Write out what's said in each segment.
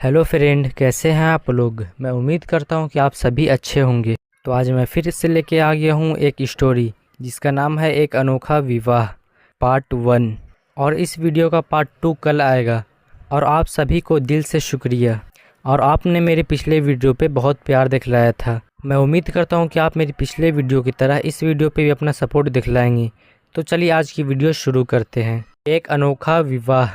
Hello friend, कैसे हैं आप लोग। मैं उम्मीद करता हूं कि आप सभी अच्छे होंगे। तो आज मैं फिर से लेके आ गया हूं एक स्टोरी जिसका नाम है एक अनोखा विवाह पार्ट 1। और इस वीडियो का पार्ट 2 कल आएगा। और आप सभी को दिल से शुक्रिया। और आपने मेरे पिछले वीडियो पे बहुत प्यार दिखलाया था। मैं उम्मीद करता हूं कि आप मेरी पिछले वीडियो की तरह इस वीडियो पे भी अपना सपोर्ट दिखलाएंगे। तो चलिए आज की वीडियो शुरू करते हैं। एक अनोखा विवाह।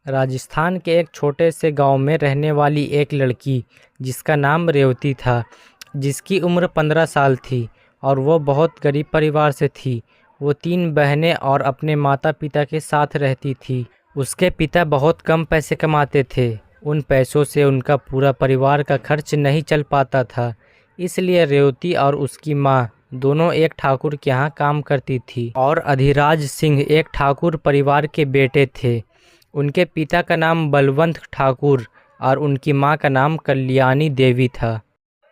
राजस्थान के एक छोटे से गांव में रहने वाली एक लड़की जिसका नाम रेवती था, जिसकी उम्र 15 साल थी और वो बहुत गरीब परिवार से थी। वो 3 बहनें और अपने माता पिता के साथ रहती थी। उसके पिता बहुत कम पैसे कमाते थे। उन पैसों से उनका पूरा परिवार का खर्च नहीं चल पाता था। इसलिए रेवती और उसकी माँ दोनों एक ठाकुर के यहाँ काम करती थी और अधिराज सिंह एक ठाकुर परिवार के बेटे थे। उनके पिता का नाम बलवंत ठाकुर और उनकी मां का नाम कल्याणी देवी था।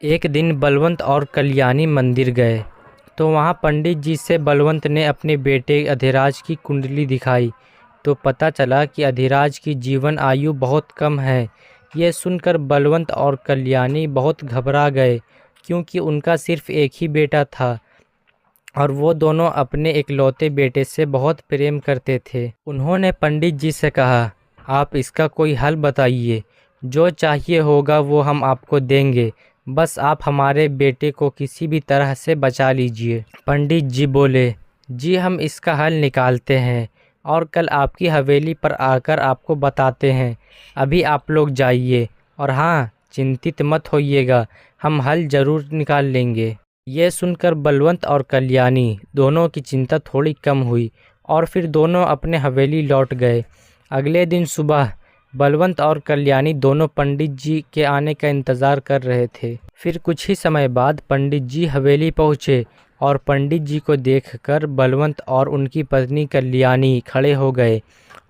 एक दिन बलवंत और कल्याणी मंदिर गए तो वहां पंडित जी से बलवंत ने अपने बेटे अधिराज की कुंडली दिखाई तो पता चला कि अधिराज की जीवन आयु बहुत कम है। ये सुनकर बलवंत और कल्याणी बहुत घबरा गए क्योंकि उनका सिर्फ एक ही बेटा था और वो दोनों अपने इकलौते बेटे से बहुत प्रेम करते थे। उन्होंने पंडित जी से कहा, आप इसका कोई हल बताइए। जो चाहिए होगा वो हम आपको देंगे, बस आप हमारे बेटे को किसी भी तरह से बचा लीजिए। पंडित जी बोले, जी हम इसका हल निकालते हैं और कल आपकी हवेली पर आकर आपको बताते हैं। अभी आप लोग जाइए और हाँ, चिंतित मत होइएगा, हम हल ज़रूर निकाल लेंगे। ये सुनकर बलवंत और कल्याणी दोनों की चिंता थोड़ी कम हुई और फिर दोनों अपने हवेली लौट गए। अगले दिन सुबह बलवंत और कल्याणी दोनों पंडित जी के आने का इंतज़ार कर रहे थे। फिर कुछ ही समय बाद पंडित जी हवेली पहुँचे और पंडित जी को देखकर बलवंत और उनकी पत्नी कल्याणी खड़े हो गए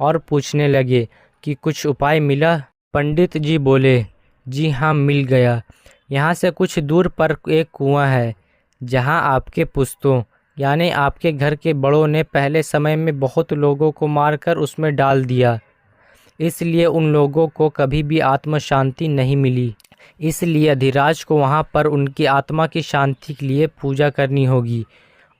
और पूछने लगे कि कुछ उपाय मिला। पंडित जी बोले, जी हाँ मिल गया। यहाँ से कुछ दूर पर एक कुआं है जहाँ आपके पुश्तों यानी आपके घर के बड़ों ने पहले समय में बहुत लोगों को मारकर उसमें डाल दिया। इसलिए उन लोगों को कभी भी आत्म शांति नहीं मिली। इसलिए अधिराज को वहाँ पर उनकी आत्मा की शांति के लिए पूजा करनी होगी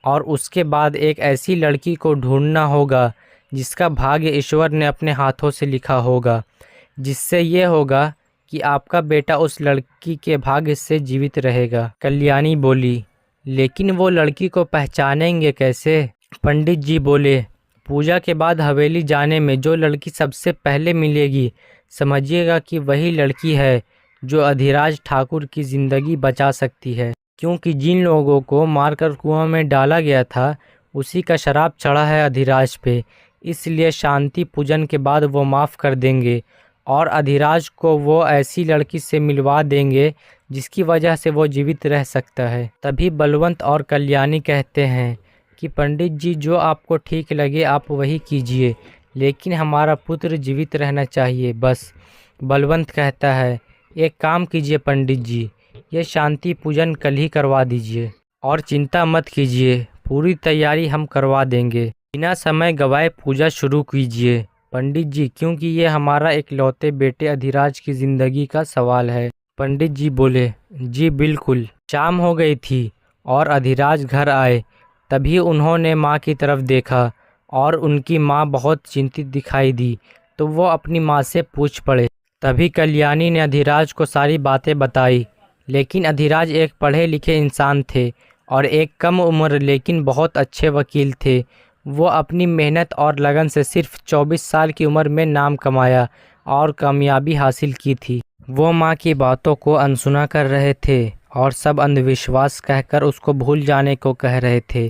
और उसके बाद एक ऐसी लड़की को ढूंढना होगा जिसका भाग्य ईश्वर ने अपने हाथों से लिखा होगा, जिससे ये होगा कि आपका बेटा उस लड़की के भाग्य से जीवित रहेगा। कल्याणी बोली, लेकिन वो लड़की को पहचानेंगे कैसे। पंडित जी बोले, पूजा के बाद हवेली जाने में जो लड़की सबसे पहले मिलेगी, समझिएगा कि वही लड़की है जो अधिराज ठाकुर की ज़िंदगी बचा सकती है। क्योंकि जिन लोगों को मारकर कुआं में डाला गया था उसी का शराब चढ़ा है अधिराज पे, इसलिए शांति पूजन के बाद वो माफ़ कर देंगे और अधिराज को वो ऐसी लड़की से मिलवा देंगे जिसकी वजह से वो जीवित रह सकता है। तभी बलवंत और कल्याणी कहते हैं कि पंडित जी, जो आपको ठीक लगे आप वही कीजिए, लेकिन हमारा पुत्र जीवित रहना चाहिए बस। बलवंत कहता है, एक काम कीजिए पंडित जी, ये शांति पूजन कल ही करवा दीजिए और चिंता मत कीजिए, पूरी तैयारी हम करवा देंगे। बिना समय गवाए पूजा शुरू कीजिए पंडित जी, क्योंकि ये हमारा इकलौते बेटे अधिराज की ज़िंदगी का सवाल है। पंडित जी बोले, जी बिल्कुल। शाम हो गई थी और अधिराज घर आए। तभी उन्होंने माँ की तरफ देखा और उनकी माँ बहुत चिंतित दिखाई दी तो वो अपनी माँ से पूछ पड़े। तभी कल्याणी ने अधिराज को सारी बातें बताई। लेकिन अधिराज एक पढ़े लिखे इंसान थे और एक कम उम्र लेकिन बहुत अच्छे वकील थे। वो अपनी मेहनत और लगन से सिर्फ 24 साल की उम्र में नाम कमाया और कामयाबी हासिल की थी। वो माँ की बातों को अनसुना कर रहे थे और सब अंधविश्वास कहकर उसको भूल जाने को कह रहे थे।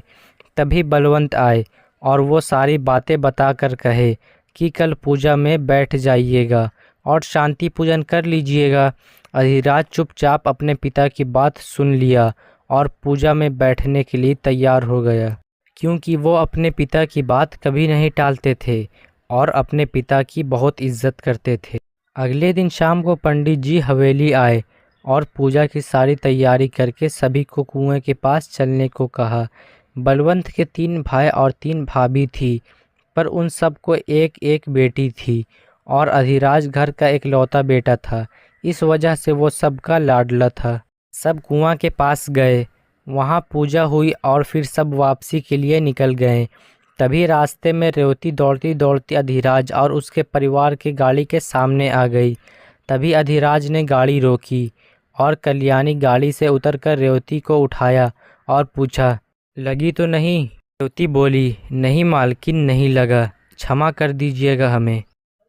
तभी बलवंत आए और वो सारी बातें बताकर कहे कि कल पूजा में बैठ जाइएगा और शांति पूजन कर लीजिएगा। अधिराज चुपचाप अपने पिता की बात सुन लिया और पूजा में बैठने के लिए तैयार हो गया, क्योंकि वो अपने पिता की बात कभी नहीं टालते थे और अपने पिता की बहुत इज्जत करते थे। अगले दिन शाम को पंडित जी हवेली आए और पूजा की सारी तैयारी करके सभी को कुएं के पास चलने को कहा। बलवंत के 3 भाई और 3 भाभी थी, पर उन सबको एक एक बेटी थी और अधिराज घर का इकलौता बेटा था, इस वजह से वो सबका लाडला था। सब कुआं के पास गए, वहाँ पूजा हुई और फिर सब वापसी के लिए निकल गए। तभी रास्ते में रेवती दौड़ती दौड़ती अधिराज और उसके परिवार की गाड़ी के सामने आ गई। तभी अधिराज ने गाड़ी रोकी और कल्याणी गाड़ी से उतरकर रेवती को उठाया और पूछा, लगी तो नहीं? रेवती बोली, नहीं मालकिन, नहीं लगा, क्षमा कर दीजिएगा हमें,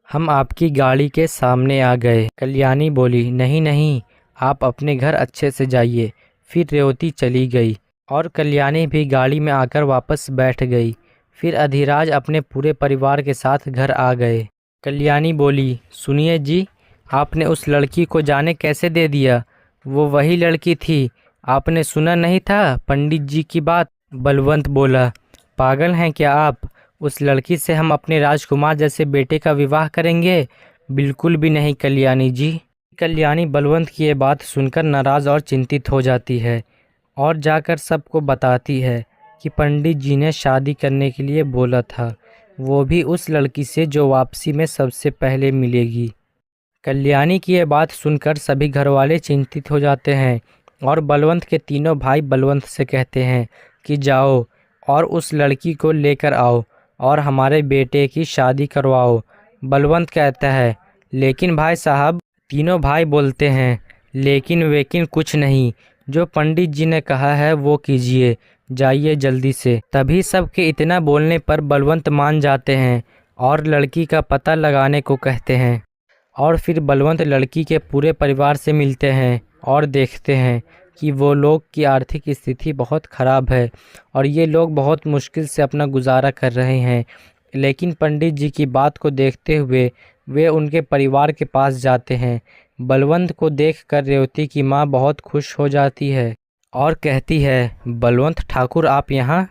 हम आपकी गाड़ी के सामने आ गए। कल्याणी बोली, नहीं नहीं, आप अपने घर अच्छे से जाइए। फिर रेवती चली गई और कल्याणी भी गाड़ी में आकर वापस बैठ गई। फिर अधिराज अपने पूरे परिवार के साथ घर आ गए। कल्याणी बोली, सुनिए जी, आपने उस लड़की को जाने कैसे दे दिया? वो वही लड़की थी, आपने सुना नहीं था पंडित जी की बात? बलवंत बोला, पागल हैं क्या आप? उस लड़की से हम अपने राजकुमार जैसे बेटे का विवाह करेंगे? बिल्कुल भी नहीं कल्याणी जी। कल्याणी बलवंत की ये बात सुनकर नाराज़ और चिंतित हो जाती है और जाकर सबको बताती है कि पंडित जी ने शादी करने के लिए बोला था, वो भी उस लड़की से जो वापसी में सबसे पहले मिलेगी। कल्याणी की ये बात सुनकर सभी घरवाले चिंतित हो जाते हैं और बलवंत के तीनों भाई बलवंत से कहते हैं कि जाओ और उस लड़की को लेकर आओ और हमारे बेटे की शादी करवाओ। बलवंत कहता है, लेकिन भाई साहब। तीनों भाई बोलते हैं, लेकिन वेकिन कुछ नहीं, जो पंडित जी ने कहा है वो कीजिए, जाइए जल्दी से। तभी सबके इतना बोलने पर बलवंत मान जाते हैं और लड़की का पता लगाने को कहते हैं। और फिर बलवंत लड़की के पूरे परिवार से मिलते हैं और देखते हैं कि वो लोग की आर्थिक स्थिति बहुत ख़राब है और ये लोग बहुत मुश्किल से अपना गुजारा कर रहे हैं। लेकिन पंडित जी की बात को देखते हुए वे उनके परिवार के पास जाते हैं। बलवंत को देखकर रेवती की माँ बहुत खुश हो जाती है और कहती है, बलवंत ठाकुर आप यहाँ?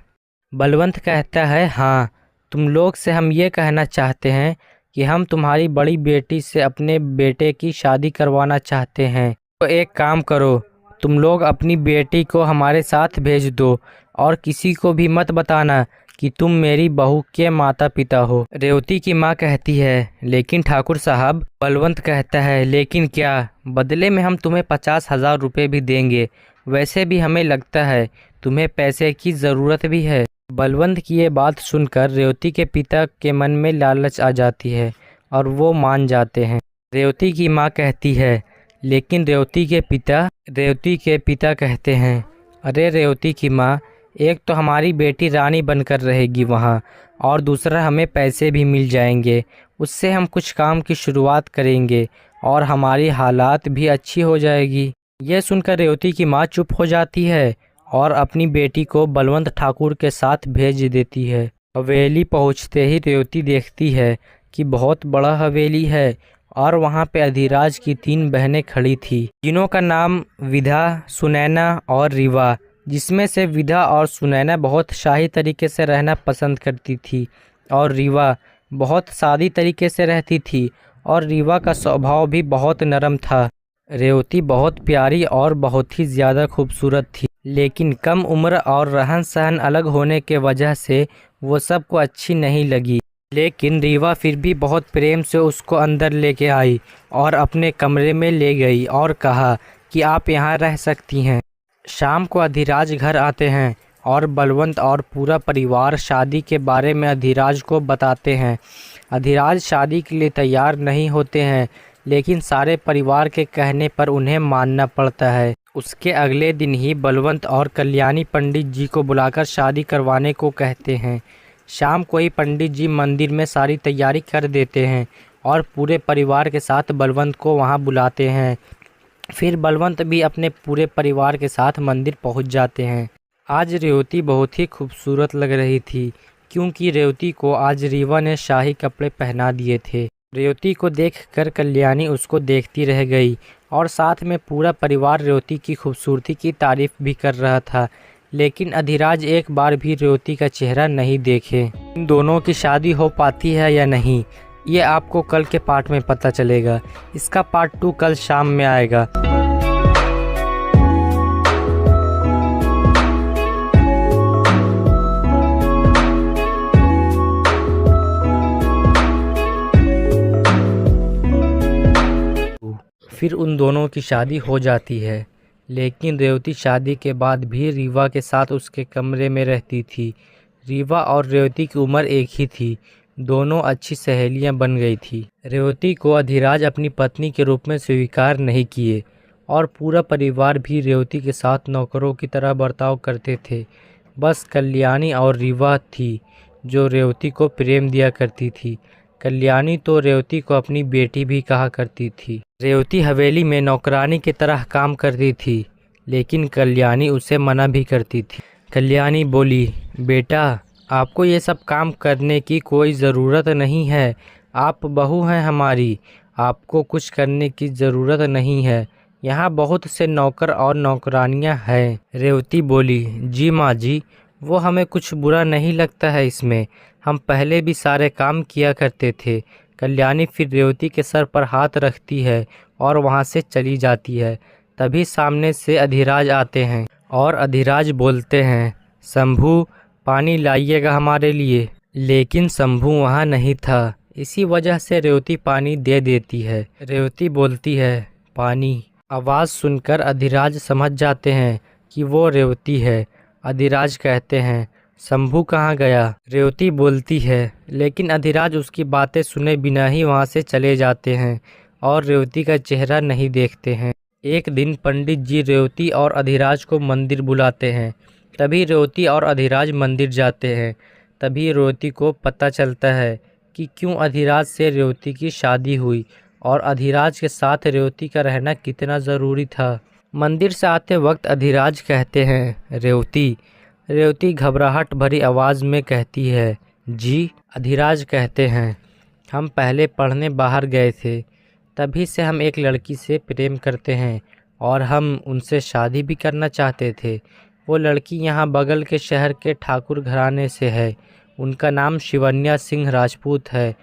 बलवंत कहता है, हाँ, तुम लोग से हम ये कहना चाहते हैं कि हम तुम्हारी बड़ी बेटी से अपने बेटे की शादी करवाना चाहते हैं। तो एक काम करो, तुम लोग अपनी बेटी को हमारे साथ भेज दो और किसी को भी मत बताना कि तुम मेरी बहू के माता पिता हो। रेवती की माँ कहती है, लेकिन ठाकुर साहब। बलवंत कहता है, लेकिन क्या? बदले में हम तुम्हें 50,000 रुपये भी देंगे। वैसे भी हमें लगता है तुम्हें पैसे की ज़रूरत भी है। बलवंत की ये बात सुनकर रेवती के पिता के मन में लालच आ जाती है और वो मान जाते हैं। रेवती की माँ कहती है, लेकिन रेवती के पिता कहते हैं, अरे रेवती की माँ, एक तो हमारी बेटी रानी बनकर रहेगी वहाँ और दूसरा हमें पैसे भी मिल जाएंगे, उससे हम कुछ काम की शुरुआत करेंगे और हमारी हालात भी अच्छी हो जाएगी। यह सुनकर रेवती की माँ चुप हो जाती है और अपनी बेटी को बलवंत ठाकुर के साथ भेज देती है। हवेली पहुँचते ही रेवती देखती है कि बहुत बड़ा हवेली है और वहाँ पे अधिराज की 3 बहनें खड़ी थी। तीनों का नाम विधा, सुनैना और रीवा, जिसमें से विधा और सुनैना बहुत शाही तरीके से रहना पसंद करती थी और रीवा बहुत सादी तरीके से रहती थी और रीवा का स्वभाव भी बहुत नरम था। रेवती बहुत प्यारी और बहुत ही ज़्यादा खूबसूरत थी, लेकिन कम उम्र और रहन सहन अलग होने के वजह से वो सबको अच्छी नहीं लगी। लेकिन रीवा फिर भी बहुत प्रेम से उसको अंदर लेके आई और अपने कमरे में ले गई और कहा कि आप यहाँ रह सकती हैं। शाम को अधिराज घर आते हैं और बलवंत और पूरा परिवार शादी के बारे में अधिराज को बताते हैं। अधिराज शादी के लिए तैयार नहीं होते हैं, लेकिन सारे परिवार के कहने पर उन्हें मानना पड़ता है। उसके अगले दिन ही बलवंत और कल्याणी पंडित जी को बुलाकर शादी करवाने को कहते हैं। शाम को ही पंडित जी मंदिर में सारी तैयारी कर देते हैं और पूरे परिवार के साथ बलवंत को वहां बुलाते हैं। फिर बलवंत भी अपने पूरे परिवार के साथ मंदिर पहुंच जाते हैं। आज रेवती बहुत ही खूबसूरत लग रही थी, क्योंकि रेवती को आज रीवा ने शाही कपड़े पहना दिए थे। रेवती को देखकर कल्याणी उसको देखती रह गई और साथ में पूरा परिवार रेवती की खूबसूरती की तारीफ भी कर रहा था। लेकिन अधिराज एक बार भी रेवती का चेहरा नहीं देखे। इन दोनों की शादी हो पाती है या नहीं, ये आपको कल के पार्ट में पता चलेगा। इसका पार्ट 2 कल शाम में आएगा। फिर उन दोनों की शादी हो जाती है। लेकिन रेवती शादी के बाद भी रीवा के साथ उसके कमरे में रहती थी। रीवा और रेवती की उम्र एक ही थी। दोनों अच्छी सहेलियां बन गई थी। रेवती को अधिराज अपनी पत्नी के रूप में स्वीकार नहीं किए और पूरा परिवार भी रेवती के साथ नौकरों की तरह बर्ताव करते थे। बस कल्याणी और रीवा थी जो रेवती को प्रेम दिया करती थी। कल्याणी तो रेवती को अपनी बेटी भी कहा करती थी। रेवती हवेली में नौकरानी की तरह काम करती थी, लेकिन कल्याणी उसे मना भी करती थी। कल्याणी बोली, बेटा आपको ये सब काम करने की कोई ज़रूरत नहीं है। आप बहू हैं हमारी, आपको कुछ करने की ज़रूरत नहीं है। यहाँ बहुत से नौकर और नौकरानियाँ हैं। रेवती बोली, जी माँ जी, वो हमें कुछ बुरा नहीं लगता है इसमें। हम पहले भी सारे काम किया करते थे। कल्याणी फिर रेवती के सर पर हाथ रखती है और वहाँ से चली जाती है। तभी सामने से अधिराज आते हैं और अधिराज बोलते हैं, शंभू पानी लाइएगा हमारे लिए। लेकिन शंभू वहाँ नहीं था। इसी वजह से रेवती पानी दे देती है। रेवती बोलती है, पानी। आवाज़ सुनकर अधिराज समझ जाते हैं कि वो रेवती है। अधिराज कहते हैं, शंभू कहाँ गया? रेवती बोलती है, लेकिन अधिराज उसकी बातें सुने बिना ही वहाँ से चले जाते हैं और रेवती का चेहरा नहीं देखते हैं। एक दिन पंडित जी रेवती और अधिराज को मंदिर बुलाते हैं। तभी रेवती और अधिराज मंदिर जाते हैं। तभी रेवती को पता चलता है कि क्यों अधिराज से रेवती की शादी हुई और अधिराज के साथ रेवती का रहना कितना ज़रूरी था। मंदिर से आते वक्त अधिराज कहते हैं, रेवती। रेवती घबराहट भरी आवाज़ में कहती है, जी। अधिराज कहते हैं, हम पहले पढ़ने बाहर गए थे, तभी से हम एक लड़की से प्रेम करते हैं और हम उनसे शादी भी करना चाहते थे। वो लड़की यहाँ बगल के शहर के ठाकुर घराने से है। उनका नाम शिवन्या सिंह राजपूत है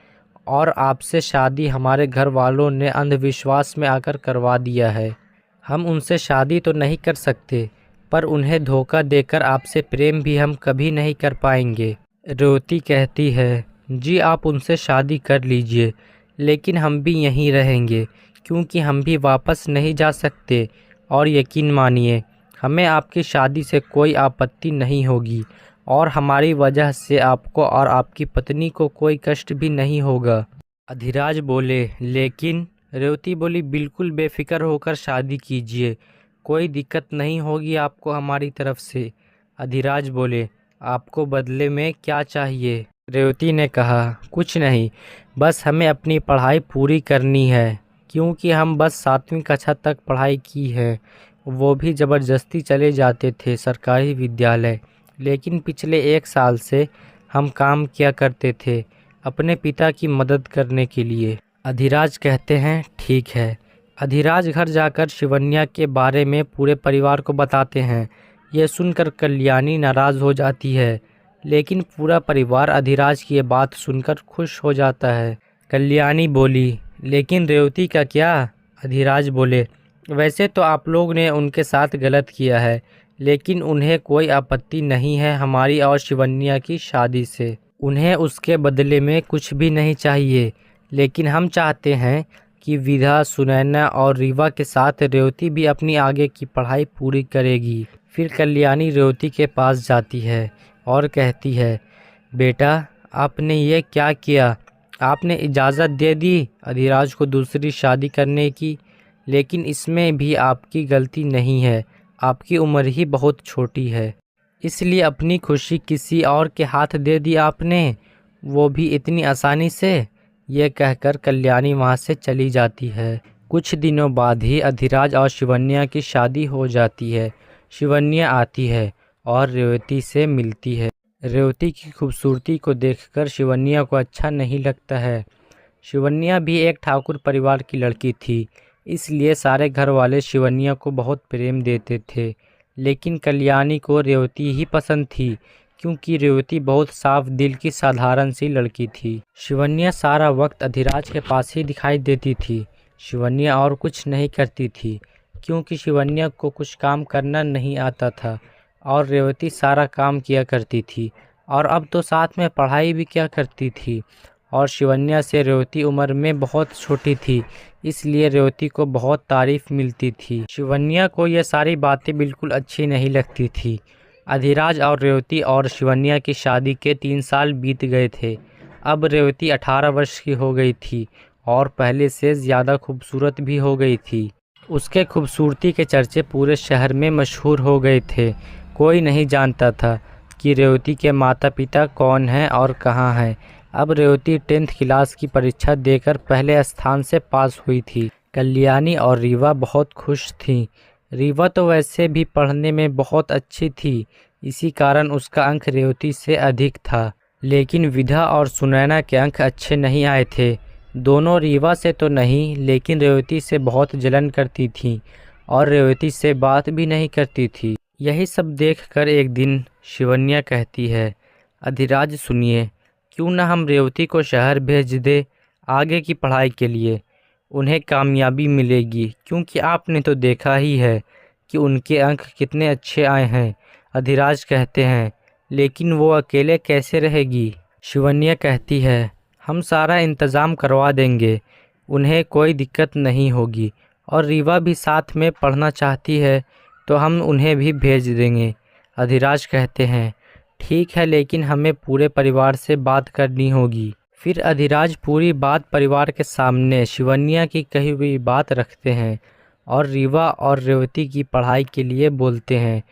और आपसे शादी हमारे घर वालों ने अंधविश्वास में आकर करवा दिया है। हम उनसे शादी तो नहीं कर सकते, पर उन्हें धोखा देकर आपसे प्रेम भी हम कभी नहीं कर पाएंगे। रेवती कहती है, जी आप उनसे शादी कर लीजिए, लेकिन हम भी यहीं रहेंगे क्योंकि हम भी वापस नहीं जा सकते। और यकीन मानिए, हमें आपकी शादी से कोई आपत्ति नहीं होगी और हमारी वजह से आपको और आपकी पत्नी को कोई कष्ट भी नहीं होगा। अधिराज बोले, लेकिन? रेवती बोली, बिल्कुल बेफिक्र होकर शादी कीजिए, कोई दिक्कत नहीं होगी आपको हमारी तरफ से। अधिराज बोले, आपको बदले में क्या चाहिए? रेवती ने कहा, कुछ नहीं, बस हमें अपनी पढ़ाई पूरी करनी है, क्योंकि हम बस 7वीं कक्षा तक पढ़ाई की है। वो भी ज़बरदस्ती चले जाते थे सरकारी विद्यालय। लेकिन पिछले 1 साल से हम काम किया करते थे अपने पिता की मदद करने के लिए। अधिराज कहते हैं, ठीक है। अधिराज घर जाकर शिवन्या के बारे में पूरे परिवार को बताते हैं। यह सुनकर कल्याणी नाराज़ हो जाती है, लेकिन पूरा परिवार अधिराज की ये बात सुनकर खुश हो जाता है। कल्याणी बोली, लेकिन रेवती का क्या? अधिराज बोले, वैसे तो आप लोग ने उनके साथ गलत किया है, लेकिन उन्हें कोई आपत्ति नहीं है हमारी और शिवन्या की शादी से। उन्हें उसके बदले में कुछ भी नहीं चाहिए, लेकिन हम चाहते हैं कि विधा, सुनैना और रीवा के साथ रेवती भी अपनी आगे की पढ़ाई पूरी करेगी। फिर कल्याणी रेवती के पास जाती है और कहती है, बेटा आपने ये क्या किया? आपने इजाज़त दे दी अधिराज को दूसरी शादी करने की, लेकिन इसमें भी आपकी गलती नहीं है। आपकी उम्र ही बहुत छोटी है, इसलिए अपनी खुशी किसी और के हाथ दे दी आपने, वो भी इतनी आसानी से। ये कहकर कल्याणी वहाँ से चली जाती है। कुछ दिनों बाद ही अधिराज और शिवन्या की शादी हो जाती है। शिवन्या आती है और रेवती से मिलती है। रेवती की खूबसूरती को देखकर शिवन्या को अच्छा नहीं लगता है। शिवन्या भी एक ठाकुर परिवार की लड़की थी, इसलिए सारे घर वाले शिवन्या को बहुत प्रेम देते थे। लेकिन कल्याणी को रेवती ही पसंद थी, क्योंकि रेवती बहुत साफ दिल की साधारण सी लड़की थी। शिवन्या सारा वक्त अधिराज के पास ही दिखाई देती थी। शिवन्या और कुछ नहीं करती थी, क्योंकि शिवन्या को कुछ काम करना नहीं आता था और रेवती सारा काम किया करती थी और अब तो साथ में पढ़ाई भी किया करती थी। और शिवन्या से रेवती उम्र में बहुत छोटी थी, इसलिए रेवती को बहुत तारीफ मिलती थी। शिवन्या को ये सारी बातें बिल्कुल अच्छी नहीं लगती थी। अधिराज और रेवती और शिवन्या की शादी के 3 साल बीत गए थे। अब रेवती 18 वर्ष की हो गई थी और पहले से ज़्यादा खूबसूरत भी हो गई थी। उसके खूबसूरती के चर्चे पूरे शहर में मशहूर हो गए थे। कोई नहीं जानता था कि रेवती के माता पिता कौन हैं और कहाँ हैं। अब रेवती 10th क्लास की परीक्षा देकर पहले स्थान से पास हुई थी। कल्याणी और रीवा बहुत खुश थीं। रीवा तो वैसे भी पढ़ने में बहुत अच्छी थी, इसी कारण उसका अंक रेवती से अधिक था। लेकिन विधा और सुनैना के अंक अच्छे नहीं आए थे। दोनों रीवा से तो नहीं, लेकिन रेवती से बहुत जलन करती थीं और रेवती से बात भी नहीं करती थी। यही सब देखकर एक दिन शिवन्या कहती है, अधिराज सुनिए, क्यों ना हम रेवती को शहर भेज दे आगे की पढ़ाई के लिए। उन्हें कामयाबी मिलेगी, क्योंकि आपने तो देखा ही है कि उनके अंक कितने अच्छे आए हैं। अधिराज कहते हैं, लेकिन वो अकेले कैसे रहेगी। शिवन्या कहती है, हम सारा इंतज़ाम करवा देंगे, उन्हें कोई दिक्कत नहीं होगी। और रीवा भी साथ में पढ़ना चाहती है तो हम उन्हें भी भेज देंगे। अधिराज कहते हैं, ठीक है, लेकिन हमें पूरे परिवार से बात करनी होगी। फिर अधिराज पूरी बात परिवार के सामने शिवन्या की कही हुई बात रखते हैं और रीवा और रेवती की पढ़ाई के लिए बोलते हैं।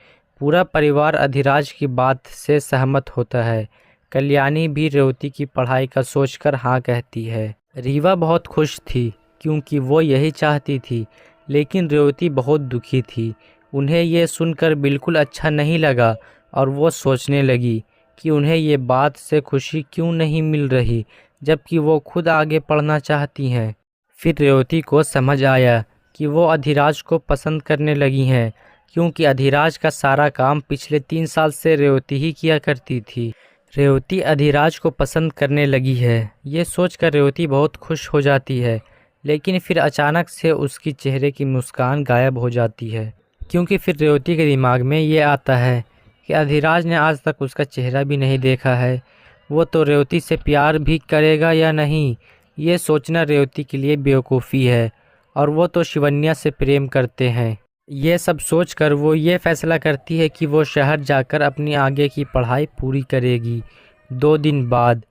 पूरा परिवार अधिराज की बात से सहमत होता है। कल्याणी भी रेवती की पढ़ाई का सोचकर हाँ कहती है। रीवा बहुत खुश थी क्योंकि वो यही चाहती थी, लेकिन रेवती बहुत दुखी थी। उन्हें ये सुनकर बिल्कुल अच्छा नहीं लगा और वो सोचने लगी कि उन्हें ये बात से खुशी क्यों नहीं मिल रही, जबकि वो खुद आगे पढ़ना चाहती हैं। फिर रेवती को समझ आया कि वो अधिराज को पसंद करने लगी हैं, क्योंकि अधिराज का सारा काम पिछले 3 साल से रेवती ही किया करती थी। रेवती अधिराज को पसंद करने लगी है, ये सोचकर रेवती बहुत खुश हो जाती है, लेकिन फिर अचानक से उसकी चेहरे की मुस्कान गायब हो जाती है, क्योंकि फिर रेवती के दिमाग में ये आता है कि अधिराज ने आज तक उसका चेहरा भी नहीं देखा है। वो तो रेवती से प्यार भी करेगा या नहीं, ये सोचना रेवती के लिए बेवकूफ़ी है। और वो तो शिवन्या से प्रेम करते हैं। ये सब सोचकर वो ये फैसला करती है कि वो शहर जाकर अपनी आगे की पढ़ाई पूरी करेगी। 2 दिन बाद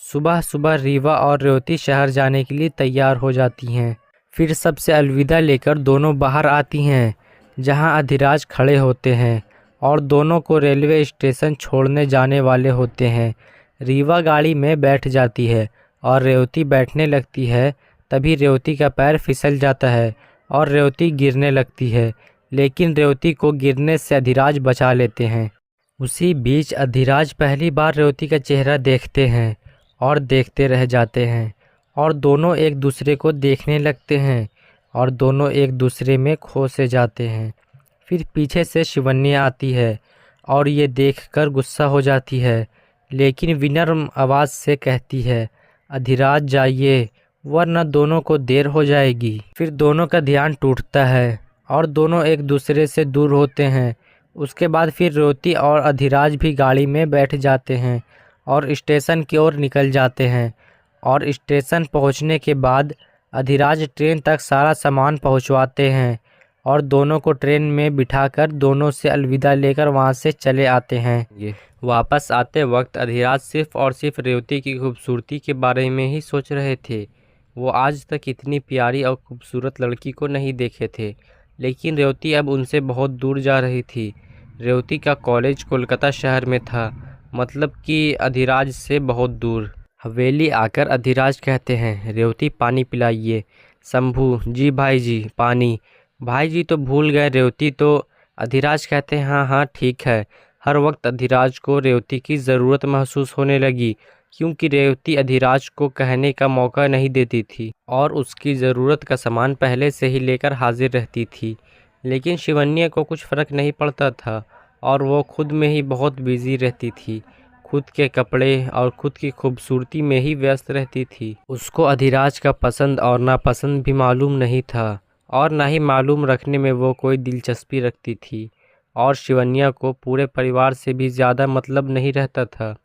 सुबह सुबह रीवा और रेवती शहर जाने के लिए तैयार हो जाती हैं। फिर सबसे अलविदा लेकर दोनों बाहर आती हैं, जहां अधिराज खड़े होते हैं और दोनों को रेलवे स्टेशन छोड़ने जाने वाले होते हैं। रीवा गाड़ी में बैठ जाती है और रेवती बैठने लगती है। तभी रेवती का पैर फिसल जाता है और रेवती गिरने लगती है, लेकिन रेवती को गिरने से अधिराज बचा लेते हैं। उसी बीच अधिराज पहली बार रेवती का चेहरा देखते हैं और देखते रह जाते हैं और दोनों एक दूसरे को देखने लगते हैं और दोनों एक दूसरे में खो से जाते हैं। फिर पीछे से शिवन्या आती है और ये देखकर गुस्सा हो जाती है, लेकिन विनम्र आवाज़ से कहती है, अधिराज जाइए, वरना दोनों को देर हो जाएगी। फिर दोनों का ध्यान टूटता है और दोनों एक दूसरे से दूर होते हैं। उसके बाद फिर रेवती और अधिराज भी गाड़ी में बैठ जाते हैं और स्टेशन की ओर निकल जाते हैं। और स्टेशन पहुंचने के बाद अधिराज ट्रेन तक सारा सामान पहुंचवाते हैं और दोनों को ट्रेन में बिठाकर दोनों से अलविदा लेकर वहां से चले आते हैं। वापस आते वक्त अधिराज सिर्फ और सिर्फ रेवती की खूबसूरती के बारे में ही सोच रहे थे। वो आज तक इतनी प्यारी और खूबसूरत लड़की को नहीं देखे थे, लेकिन रेवती अब उनसे बहुत दूर जा रही थी। रेवती का कॉलेज कोलकाता शहर में था, मतलब कि अधिराज से बहुत दूर। हवेली आकर अधिराज कहते हैं, रेवती पानी पिलाइए। शंभू, जी भाई जी, पानी। भाई जी तो भूल गए रेवती तो। अधिराज कहते हैं, हाँ हाँ ठीक है। हर वक्त अधिराज को रेवती की ज़रूरत महसूस होने लगी, क्योंकि रेवती अधिराज को कहने का मौका नहीं देती थी और उसकी ज़रूरत का सामान पहले से ही लेकर हाजिर रहती थी। लेकिन शिवन्या को कुछ फ़र्क नहीं पड़ता था और वो खुद में ही बहुत बिजी रहती थी। खुद के कपड़े और खुद की खूबसूरती में ही व्यस्त रहती थी। उसको अधिराज का पसंद और नापसंद भी मालूम नहीं था और ना ही मालूम रखने में वो कोई दिलचस्पी रखती थी। और शिवन्या को पूरे परिवार से भी ज़्यादा मतलब नहीं रहता था।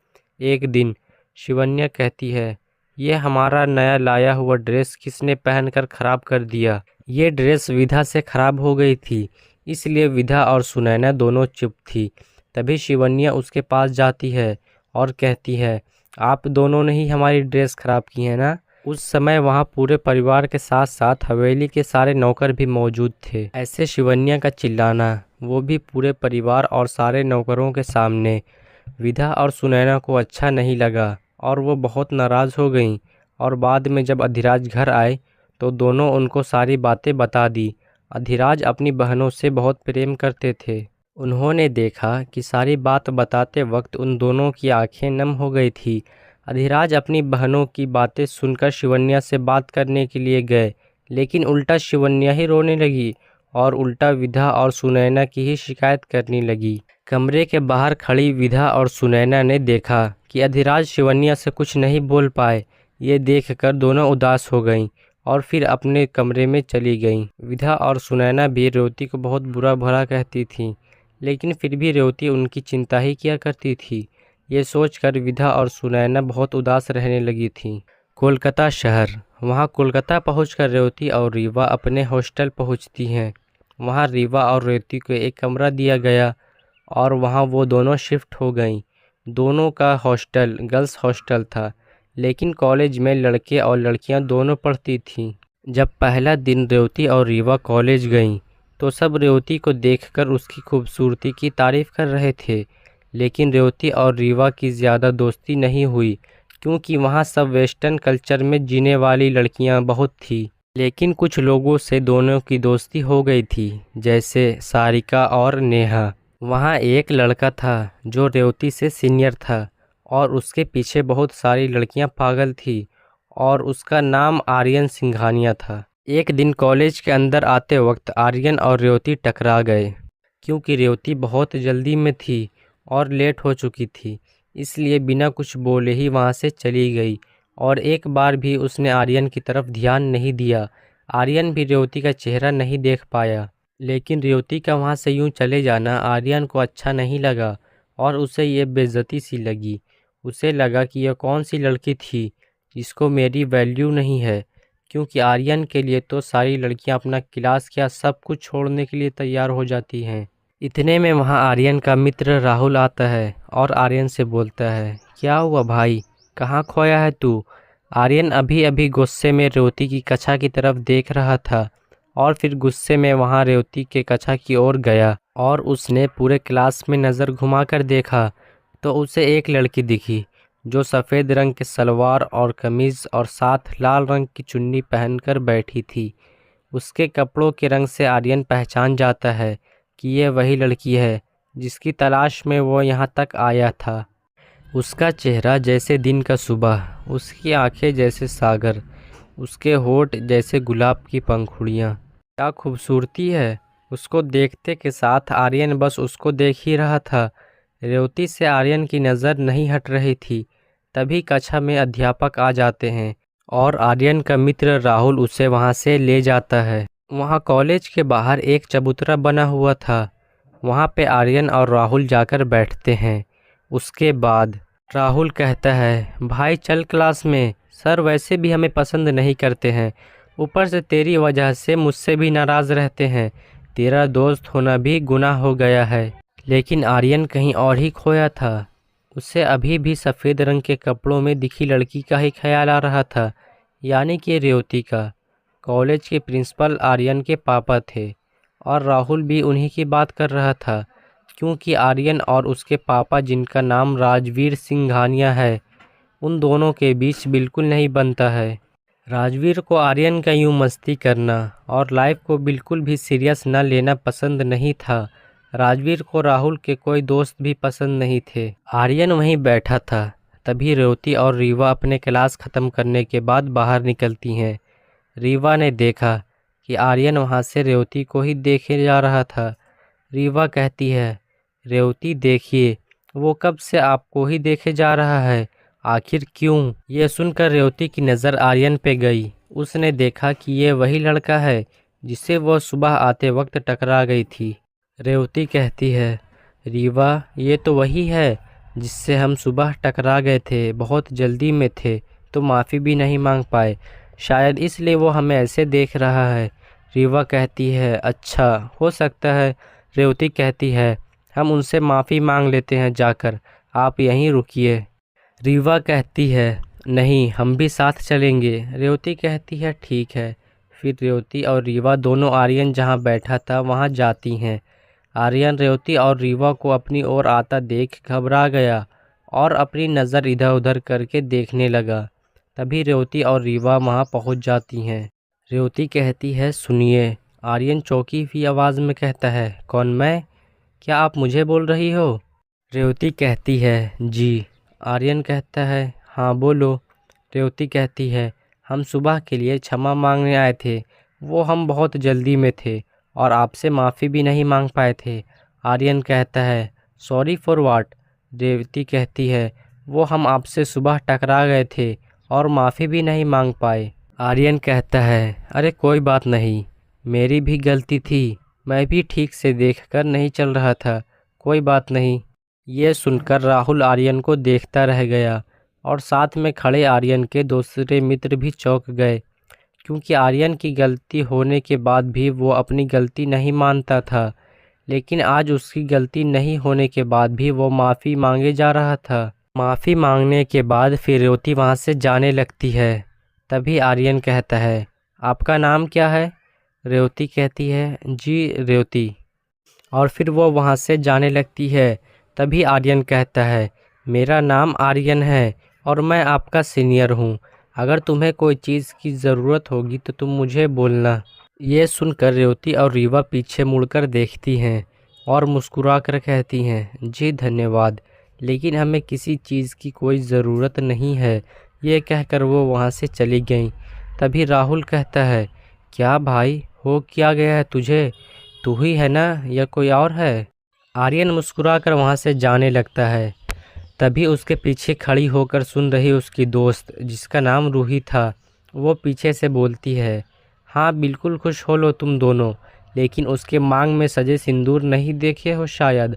एक दिन शिवन्या कहती है, ये हमारा नया लाया हुआ ड्रेस किसने पहनकर ख़राब कर दिया। ये ड्रेस विधा से ख़राब हो गई थी, इसलिए विधा और सुनैना दोनों चुप थी। तभी शिवन्या उसके पास जाती है और कहती है, आप दोनों ने ही हमारी ड्रेस ख़राब की है ना। उस समय वहाँ पूरे परिवार के साथ साथ हवेली के सारे नौकर भी मौजूद थे। ऐसे शिवन्या का चिल्लाना, वो भी पूरे परिवार और सारे नौकरों के सामने, विधा और सुनैना को अच्छा नहीं लगा और वो बहुत नाराज़ हो गईं। और बाद में जब अधिराज घर आए तो दोनों उनको सारी बातें बता दी। अधिराज अपनी बहनों से बहुत प्रेम करते थे। उन्होंने देखा कि सारी बात बताते वक्त उन दोनों की आंखें नम हो गई थी। अधिराज अपनी बहनों की बातें सुनकर शिवन्या से बात करने के लिए गए, लेकिन उल्टा शिवन्या ही रोने लगी और उल्टा विधा और सुनैना की ही शिकायत करने लगी। कमरे के बाहर खड़ी विधा और सुनैना ने देखा कि अधिराज शिवन्या से कुछ नहीं बोल पाए। ये देखकर दोनों उदास हो गईं और फिर अपने कमरे में चली गईं। विधा और सुनैना भी रेवती को बहुत बुरा भला कहती थीं, लेकिन फिर भी रेवती उनकी चिंता ही किया करती थी। ये सोचकर विधा और सुनैना बहुत उदास रहने लगी थीं। कोलकाता शहर। वहाँ कोलकाता पहुंचकर रेवती और रीवा अपने हॉस्टल पहुंचती हैं। वहाँ रीवा और रेवती को एक कमरा दिया गया और वहाँ वो दोनों शिफ्ट हो गईं। दोनों का हॉस्टल गर्ल्स हॉस्टल था, लेकिन कॉलेज में लड़के और लड़कियाँ दोनों पढ़ती थीं। जब पहला दिन रेवती और रीवा कॉलेज गईं तो सब रेवती को देखकर उसकी खूबसूरती की तारीफ़ कर रहे थे, लेकिन रेवती और रीवा की ज़्यादा दोस्ती नहीं हुई, क्योंकि वहाँ सब वेस्टर्न कल्चर में जीने वाली लड़कियाँ बहुत थी। लेकिन कुछ लोगों से दोनों की दोस्ती हो गई थी, जैसे सारिका और नेहा। वहाँ एक लड़का था जो रेवती से सीनियर था और उसके पीछे बहुत सारी लड़कियाँ पागल थी और उसका नाम आर्यन सिंघानिया था। एक दिन कॉलेज के अंदर आते वक्त आर्यन और रेवती टकरा गए, क्योंकि रेवती बहुत जल्दी में थी और लेट हो चुकी थी, इसलिए बिना कुछ बोले ही वहाँ से चली गई और एक बार भी उसने आर्यन की तरफ ध्यान नहीं दिया। आर्यन भी रेवती का चेहरा नहीं देख पाया, लेकिन रेवती का वहाँ से यूँ चले जाना आर्यन को अच्छा नहीं लगा और उसे ये बेइज्जती सी लगी। उसे लगा कि यह कौन सी लड़की थी जिसको मेरी वैल्यू नहीं है, क्योंकि आर्यन के लिए तो सारी लड़कियां अपना क्लास क्या सब कुछ छोड़ने के लिए तैयार हो जाती हैं। इतने में वहां आर्यन का मित्र राहुल आता है और आर्यन से बोलता है, क्या हुआ भाई, कहाँ खोया है तू। आर्यन अभी अभी गुस्से में रेवती की कक्षा की तरफ देख रहा था और फिर गुस्से में वहां रेवती के कक्षा की ओर गया और उसने पूरे क्लास में नज़र घुमाकर देखा तो उसे एक लड़की दिखी जो सफ़ेद रंग के सलवार और कमीज़ और साथ लाल रंग की चुन्नी पहनकर बैठी थी। उसके कपड़ों के रंग से आर्यन पहचान जाता है कि ये वही लड़की है जिसकी तलाश में वो यहाँ तक आया था। उसका चेहरा जैसे दिन का सुबह, उसकी आंखें जैसे सागर, उसके होठ जैसे गुलाब की पंखुड़ियाँ। क्या खूबसूरती है। उसको देखते के साथ आर्यन बस उसको देख ही रहा था। रेवती से आर्यन की नज़र नहीं हट रही थी। तभी कक्षा में अध्यापक आ जाते हैं और आर्यन का मित्र राहुल उसे वहाँ से ले जाता है। वहाँ कॉलेज के बाहर एक चबूतरा बना हुआ था, वहाँ पे आर्यन और राहुल जाकर बैठते हैं। उसके बाद राहुल कहता है, भाई चल क्लास में, सर वैसे भी हमें पसंद नहीं करते हैं, ऊपर से तेरी वजह से मुझसे भी नाराज़ रहते हैं, तेरा दोस्त होना भी गुनाह हो गया है। लेकिन आर्यन कहीं और ही खोया था। उसे अभी भी सफ़ेद रंग के कपड़ों में दिखी लड़की का ही ख्याल आ रहा था, यानी कि रेवती का। कॉलेज के प्रिंसिपल आर्यन के पापा थे और राहुल भी उन्हीं की बात कर रहा था, क्योंकि आर्यन और उसके पापा, जिनका नाम राजवीर सिंघानिया है, उन दोनों के बीच बिल्कुल नहीं बनता है। राजवीर को आर्यन का यूँ मस्ती करना और लाइफ को बिल्कुल भी सीरियस न लेना पसंद नहीं था। राजवीर को राहुल के कोई दोस्त भी पसंद नहीं थे। आर्यन वहीं बैठा था। तभी रेवती और रीवा अपने क्लास ख़त्म करने के बाद बाहर निकलती हैं। रीवा ने देखा कि आर्यन वहाँ से रेवती को ही देखे जा रहा था। रीवा कहती है, रेवती देखिए, वो कब से आपको ही देखे जा रहा है, आखिर क्यों। ये सुनकर रेवती की नज़र आर्यन पे गई। उसने देखा कि ये वही लड़का है जिससे वह सुबह आते वक्त टकरा गई थी। रेवती कहती है, रीवा ये तो वही है जिससे हम सुबह टकरा गए थे, बहुत जल्दी में थे, तो माफ़ी भी नहीं मांग पाए, शायद इसलिए वो हमें ऐसे देख रहा है। रीवा कहती है अच्छा हो सकता है। रेवती कहती है हम उनसे माफ़ी मांग लेते हैं जाकर, आप यहीं रुकिए। रीवा कहती है नहीं, हम भी साथ चलेंगे। रेवती कहती है ठीक है। फिर रेवती और रीवा दोनों आर्यन जहाँ बैठा था वहाँ जाती हैं। आर्यन रेवती और रीवा को अपनी ओर आता देख घबरा गया और अपनी नज़र इधर उधर करके देखने लगा। तभी रेवती और रीवा वहाँ पहुँच जाती हैं। रेवती कहती है सुनिए। आर्यन चौंकी हुई आवाज़ में कहता है कौन, मैं? क्या आप मुझे बोल रही हो? रेवती कहती है जी। आर्यन कहता है हाँ बोलो। रेवती कहती है हम सुबह के लिए क्षमा मांगने आए थे, वो हम बहुत जल्दी में थे और आपसे माफ़ी भी नहीं मांग पाए थे। आर्यन कहता है सॉरी फॉर व्हाट? रेवती कहती है वो हम आपसे सुबह टकरा गए थे और माफ़ी भी नहीं मांग पाए। आर्यन कहता है अरे कोई बात नहीं, मेरी भी गलती थी, मैं भी ठीक से देखकर नहीं चल रहा था, कोई बात नहीं। ये सुनकर राहुल आर्यन को देखता रह गया और साथ में खड़े आर्यन के दूसरे मित्र भी चौंक गए, क्योंकि आर्यन की गलती होने के बाद भी वो अपनी गलती नहीं मानता था, लेकिन आज उसकी गलती नहीं होने के बाद भी वो माफ़ी मांगे जा रहा था। माफ़ी मांगने के बाद फिर रेवती वहाँ से जाने लगती है। तभी आर्यन कहता है आपका नाम क्या है? रेवती कहती है जी रेवती। और फिर वो वहाँ से जाने लगती है। तभी आर्यन कहता है मेरा नाम आर्यन है और मैं आपका सीनियर हूँ, अगर तुम्हें कोई चीज़ की ज़रूरत होगी तो तुम मुझे बोलना। ये सुनकर रेवती और रीवा पीछे मुड़कर देखती हैं और मुस्कुरा कर कहती हैं जी धन्यवाद, लेकिन हमें किसी चीज़ की कोई ज़रूरत नहीं है। ये कहकर वो वहाँ से चली गईं। तभी राहुल कहता है क्या भाई, हो क्या गया है तुझे? तू ही है ना या कोई और है? आर्यन मुस्कुराकर वहाँ से जाने लगता है। तभी उसके पीछे खड़ी होकर सुन रही उसकी दोस्त, जिसका नाम रूही था, वो पीछे से बोलती है हाँ बिल्कुल खुश हो लो तुम दोनों, लेकिन उसके मांग में सजे सिंदूर नहीं देखे हो शायद।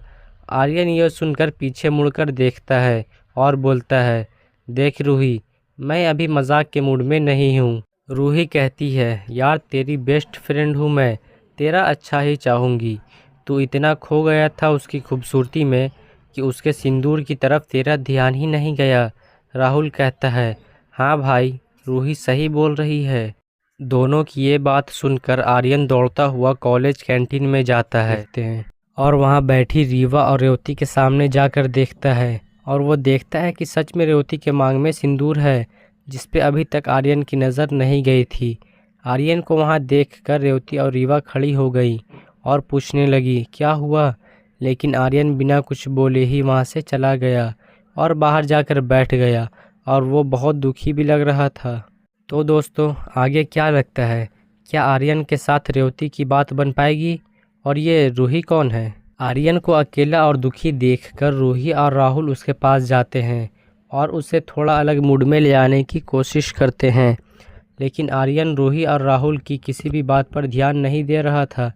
आर्यन यह सुनकर पीछे मुड़कर देखता है और बोलता है देख रूही, मैं अभी मजाक के मूड में नहीं हूँ। रूही कहती है यार तेरी बेस्ट फ्रेंड हूँ मैं, तेरा अच्छा ही चाहूँगी। तू इतना खो गया था उसकी खूबसूरती में कि उसके सिंदूर की तरफ तेरा ध्यान ही नहीं गया। राहुल कहता है हाँ भाई, रूही सही बोल रही है। दोनों की ये बात सुनकर आर्यन दौड़ता हुआ कॉलेज कैंटीन में जाता है और वहाँ बैठी रीवा और रेवती के सामने जाकर देखता है और वो देखता है कि सच में रेवती के मांग में सिंदूर है, जिस पे अभी तक आर्यन की नज़र नहीं गई थी। आर्यन को वहाँ देखकर रेवती और रीवा खड़ी हो गई और पूछने लगी क्या हुआ, लेकिन आर्यन बिना कुछ बोले ही वहाँ से चला गया और बाहर जाकर बैठ गया और वो बहुत दुखी भी लग रहा था। तो दोस्तों आगे क्या लगता है, क्या आर्यन के साथ रेवती की बात बन पाएगी? और ये रूही कौन है? आर्यन को अकेला और दुखी देखकर रूही और राहुल उसके पास जाते हैं और उसे थोड़ा अलग मूड में ले आने की कोशिश करते हैं, लेकिन आर्यन रूही और राहुल की किसी भी बात पर ध्यान नहीं दे रहा था।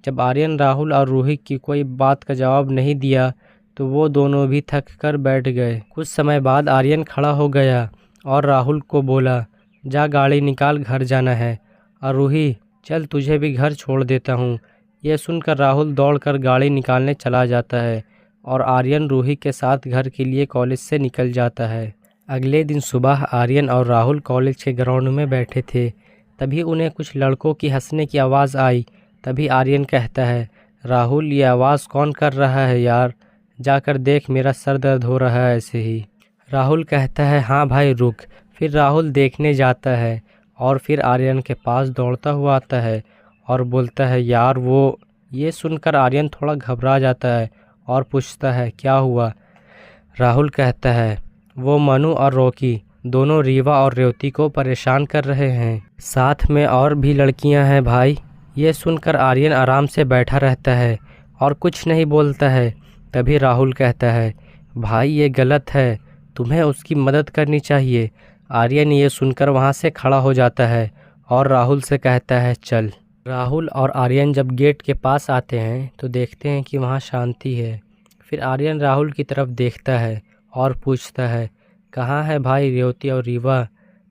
जब आर्यन राहुल और रूही की कोई बात का जवाब नहीं दिया तो वो दोनों भी थक कर बैठ गए। कुछ समय बाद आर्यन खड़ा हो गया और राहुल को बोला जा गाड़ी निकाल, घर जाना है। और रूही चल तुझे भी घर छोड़ देता हूँ। यह सुनकर राहुल दौड़कर गाड़ी निकालने चला जाता है और आर्यन रूही के साथ घर के लिए कॉलेज से निकल जाता है। अगले दिन सुबह आर्यन और राहुल कॉलेज के ग्राउंड में बैठे थे। तभी उन्हें कुछ लड़कों की हंसने की आवाज़ आई। तभी आर्यन कहता है राहुल ये आवाज़ कौन कर रहा है यार, जाकर देख, मेरा सर दर्द हो रहा है ऐसे ही। राहुल कहता है हाँ भाई रुक। फिर राहुल देखने जाता है और फिर आर्यन के पास दौड़ता हुआ आता है और बोलता है यार वो। ये सुनकर आर्यन थोड़ा घबरा जाता है और पूछता है क्या हुआ। राहुल कहता है वो मनु और रॉकी दोनों रीवा और रेवती को परेशान कर रहे हैं, साथ में और भी लड़कियां हैं भाई। ये सुनकर आर्यन आराम से बैठा रहता है और कुछ नहीं बोलता है। तभी राहुल कहता है भाई ये गलत है, तुम्हें उसकी मदद करनी चाहिए। आर्यन ये सुनकर वहाँ से खड़ा हो जाता है और राहुल से कहता है चल। राहुल और आर्यन जब गेट के पास आते हैं तो देखते हैं कि वहाँ शांति है। फिर आर्यन राहुल की तरफ देखता है और पूछता है कहाँ है भाई रेवती और रीवा?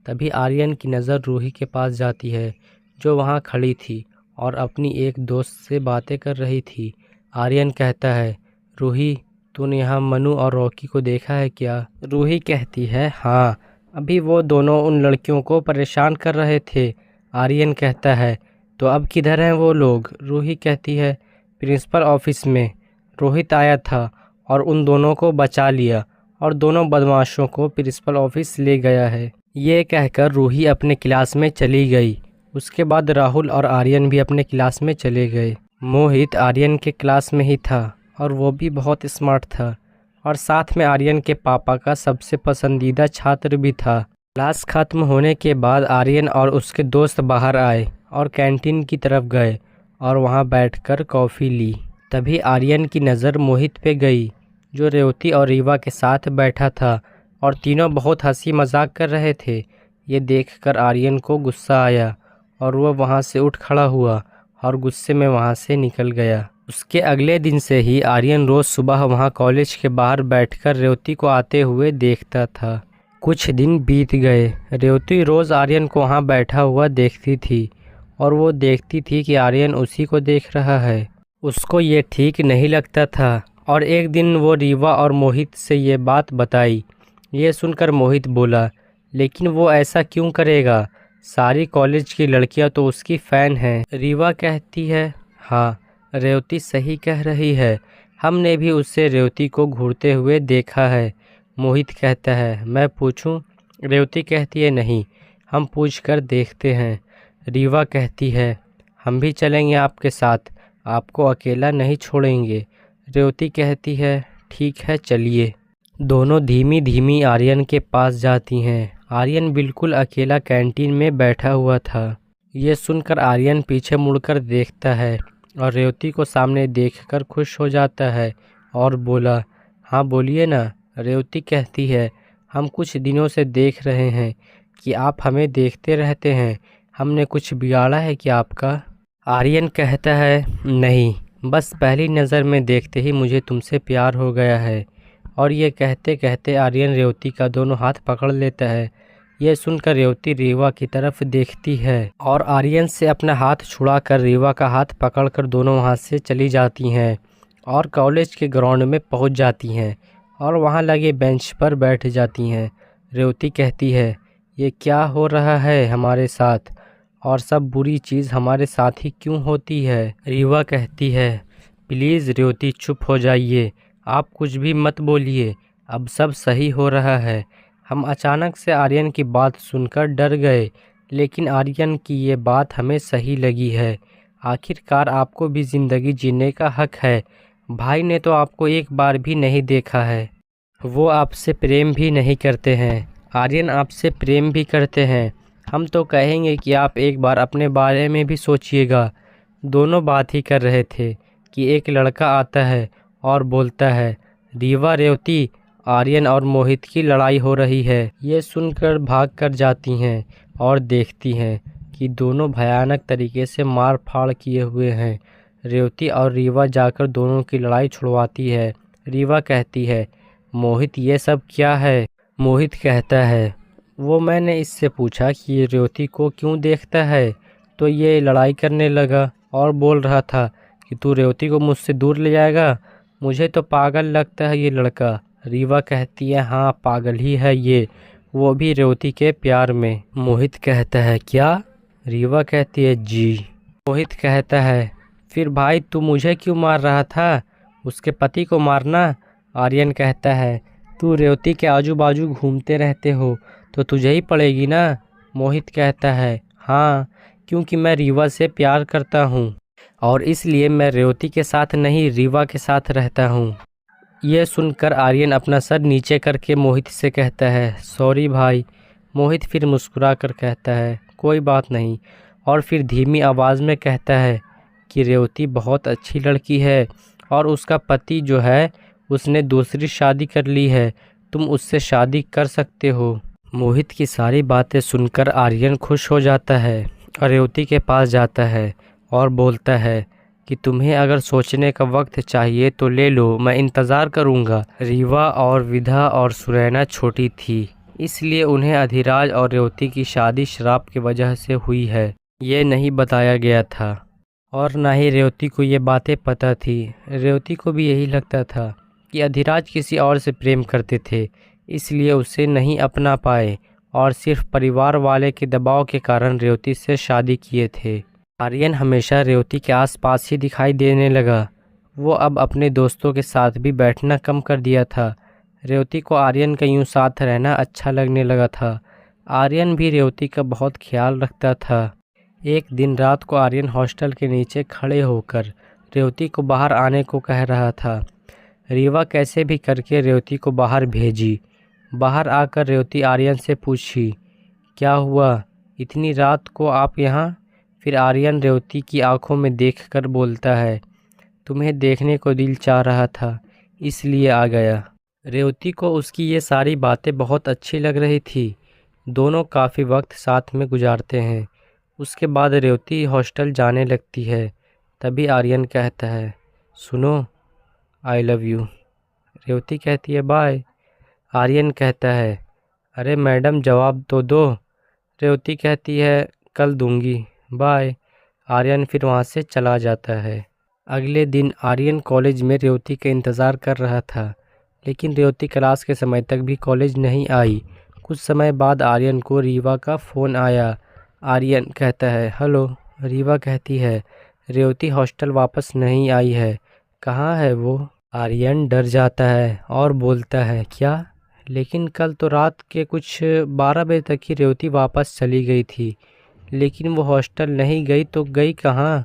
तभी आर्यन की नज़र रूही के पास जाती है जो वहाँ खड़ी थी और अपनी एक दोस्त से बातें कर रही थी। आर्यन कहता है, रूही, तूने यहाँ मनु और रॉकी को देखा है क्या? रूही कहती है, हाँ, अभी वो दोनों उन लड़कियों को परेशान कर रहे थे। आर्यन कहता है, तो अब किधर हैं वो लोग? रूही कहती है, प्रिंसिपल ऑफिस में। रोहित आया था और उन दोनों को बचा लिया और दोनों बदमाशों को प्रिंसिपल ऑफिस ले गया है। ये कहकर रूही अपने क्लास में चली गई। उसके बाद राहुल और आर्यन भी अपने क्लास में चले गए। मोहित आर्यन के क्लास में ही था और वो भी बहुत स्मार्ट था और साथ में आर्यन के पापा का सबसे पसंदीदा छात्र भी था। क्लास खत्म होने के बाद आर्यन और उसके दोस्त बाहर आए और कैंटीन की तरफ गए और वहां बैठकर कॉफ़ी ली। तभी आर्यन की नज़र मोहित पे गई जो रेवती और रीवा के साथ बैठा था और तीनों बहुत हंसी मजाक कर रहे थे। ये देखकर आर्यन को गुस्सा आया और वह वहाँ से उठ खड़ा हुआ और गुस्से में वहाँ से निकल गया। उसके अगले दिन से ही आर्यन रोज़ सुबह वहाँ कॉलेज के बाहर बैठकर रेवती को आते हुए देखता था। कुछ दिन बीत गए। रेवती रोज़ आर्यन को वहाँ बैठा हुआ देखती थी और वो देखती थी कि आर्यन उसी को देख रहा है। उसको ये ठीक नहीं लगता था और एक दिन वो रीवा और मोहित से ये बात बताई। ये सुनकर मोहित बोला, लेकिन वो ऐसा क्यों करेगा? सारी कॉलेज की लड़कियां तो उसकी फ़ैन हैं। रीवा कहती है, हाँ, रेवती सही कह रही है, हमने भी उससे रेवती को घूरते हुए देखा है। मोहित कहता है, मैं पूछूं? रेवती कहती है, नहीं, हम पूछ कर देखते हैं। रीवा कहती है, हम भी चलेंगे आपके साथ, आपको अकेला नहीं छोड़ेंगे। रेवती कहती है, ठीक है, चलिए। दोनों धीमी धीमी आर्यन के पास जाती हैं। आर्यन बिल्कुल अकेला कैंटीन में बैठा हुआ था। ये सुनकर आर्यन पीछे मुड़कर देखता है और रेवती को सामने देखकर खुश हो जाता है और बोला, हाँ बोलिए ना। रेवती कहती है, हम कुछ दिनों से देख रहे हैं कि आप हमें देखते रहते हैं, हमने कुछ बिगाड़ा है क्या आपका? आर्यन कहता है, नहीं, बस पहली नज़र में देखते ही मुझे तुमसे प्यार हो गया है। और ये कहते कहते आर्यन रेवती का दोनों हाथ पकड़ लेता है। ये सुनकर रेवती रीवा की तरफ देखती है और आर्यन से अपना हाथ छुड़ाकर रीवा का हाथ पकड़कर दोनों वहाँ से चली जाती हैं और कॉलेज के ग्राउंड में पहुँच जाती हैं और वहाँ लगे बेंच पर बैठ जाती हैं। रेवती कहती है, ये क्या हो रहा है हमारे साथ, और सब बुरी चीज़ हमारे साथ ही क्यों होती है? रीवा कहती है, प्लीज़ रेवती चुप हो जाइए, आप कुछ भी मत बोलिए, अब सब सही हो रहा है। हम अचानक से आर्यन की बात सुनकर डर गए, लेकिन आर्यन की ये बात हमें सही लगी है। आखिरकार आपको भी ज़िंदगी जीने का हक है। भाई ने तो आपको एक बार भी नहीं देखा है, वो आपसे प्रेम भी नहीं करते हैं। आर्यन आपसे प्रेम भी करते हैं। हम तो कहेंगे कि आप एक बार अपने बारे में भी सोचिएगा। दोनों बात ही कर रहे थे कि एक लड़का आता है और बोलता है, रीवा रेवती, आर्यन और मोहित की लड़ाई हो रही है। ये सुनकर भाग कर जाती हैं और देखती हैं कि दोनों भयानक तरीके से मार फाड़ किए हुए हैं। रेवती और रीवा जाकर दोनों की लड़ाई छुड़वाती है। रीवा कहती है, मोहित ये सब क्या है? मोहित कहता है, वो मैंने इससे पूछा कि ये रेवती को क्यों देखता है, तो ये लड़ाई करने लगा और बोल रहा था कि तू रेवती को मुझसे दूर ले जाएगा। मुझे तो पागल लगता है ये लड़का। रीवा कहती है, हाँ, पागल ही है ये, वो भी रेवती के प्यार में। मोहित कहता है, क्या? रीवा कहती है, जी। मोहित कहता है, फिर भाई तू मुझे क्यों मार रहा था? उसके पति को मारना। आर्यन कहता है, तू रेवती के आजू बाजू घूमते रहते हो तो तुझे ही पड़ेगी ना। मोहित कहता है, हाँ, क्योंकि मैं रीवा से प्यार करता हूँ और इसलिए मैं रेवती के साथ नहीं, रीवा के साथ रहता हूँ। ये सुनकर आर्यन अपना सर नीचे करके मोहित से कहता है, सॉरी भाई। मोहित फिर मुस्कुरा कर कहता है, कोई बात नहीं, और फिर धीमी आवाज़ में कहता है कि रेवती बहुत अच्छी लड़की है और उसका पति जो है उसने दूसरी शादी कर ली है, तुम उससे शादी कर सकते हो। मोहित की सारी बातें सुनकर आर्यन खुश हो जाता है और रेवती के पास जाता है और बोलता है कि तुम्हें अगर सोचने का वक्त चाहिए तो ले लो, मैं इंतज़ार करूँगा। रीवा और विधा और सुरैना छोटी थी, इसलिए उन्हें अधिराज और रेवती की शादी श्राप की वजह से हुई है, ये नहीं बताया गया था। और ना ही रेवती को ये बातें पता थी। रेवती को भी यही लगता था कि अधिराज किसी और से प्रेम करते थे, इसलिए उसे नहीं अपना पाए और सिर्फ परिवार वाले के दबाव के कारण रेवती से शादी किए थे। आर्यन हमेशा रेवती के आसपास ही दिखाई देने लगा। वो अब अपने दोस्तों के साथ भी बैठना कम कर दिया था। रेवती को आर्यन का यूं साथ रहना अच्छा लगने लगा था। आर्यन भी रेवती का बहुत ख्याल रखता था। एक दिन रात को आर्यन हॉस्टल के नीचे खड़े होकर रेवती को बाहर आने को कह रहा था। रीवा कैसे भी करके रेवती को बाहर भेजी। बाहर आकर रेवती आर्यन से पूछी, क्या हुआ, इतनी रात को आप यहाँ? फिर आर्यन रेवती की आंखों में देखकर बोलता है, तुम्हें देखने को दिल चाह रहा था, इसलिए आ गया। रेवती को उसकी ये सारी बातें बहुत अच्छी लग रही थी। दोनों काफ़ी वक्त साथ में गुजारते हैं। उसके बाद रेवती हॉस्टल जाने लगती है। तभी आर्यन कहता है, सुनो, आई लव यू। रेवती कहती है, बाय। आर्यन कहता है, अरे मैडम जवाब तो दो। रेवती कहती है, कल दूंगी, बाय। आर्यन फिर वहाँ से चला जाता है। अगले दिन आर्यन कॉलेज में रेवती का इंतज़ार कर रहा था, लेकिन रेवती क्लास के समय तक भी कॉलेज नहीं आई। कुछ समय बाद आर्यन को रीवा का फ़ोन आया। आर्यन कहता है, हेलो। रीवा कहती है, रेवती हॉस्टल वापस नहीं आई है, कहाँ है वो? आर्यन डर जाता है और बोलता है, क्या? लेकिन कल तो रात के कुछ 12 बजे तक ही रेवती वापस चली गई थी, लेकिन वो हॉस्टल नहीं गई तो गई कहाँ?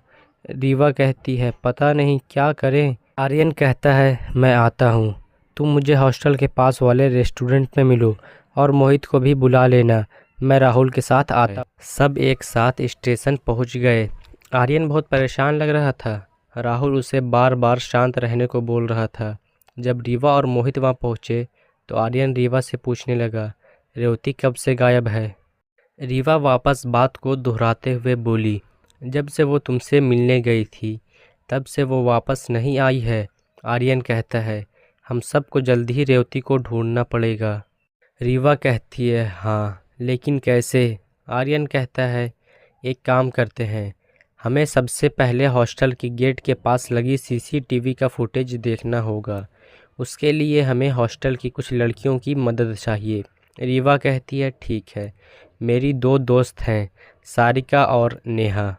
रीवा कहती है, पता नहीं, क्या करें? आर्यन कहता है, मैं आता हूँ, तुम मुझे हॉस्टल के पास वाले रेस्टोरेंट में मिलो और मोहित को भी बुला लेना, मैं राहुल के साथ आता। सब एक साथ स्टेशन पहुँच गए। आर्यन बहुत परेशान लग रहा था। राहुल उसे बार बार शांत रहने को बोल रहा था। जब रीवा और मोहित वहाँ पहुँचे तो आर्यन रीवा से पूछने लगा, रेवती कब से गायब है? रीवा वापस बात को दोहराते हुए बोली, जब से वो तुमसे मिलने गई थी तब से वो वापस नहीं आई है। आर्यन कहता है, हम सबको जल्दी ही रेवती को ढूंढना पड़ेगा। रीवा कहती है, हाँ, लेकिन कैसे? आर्यन कहता है, एक काम करते हैं, हमें सबसे पहले हॉस्टल की गेट के पास लगी सीसीटीवी का फुटेज देखना होगा। उसके लिए हमें हॉस्टल की कुछ लड़कियों की मदद चाहिए। रीवा कहती है, ठीक है, मेरी 2 दोस्त हैं, सारिका और नेहा।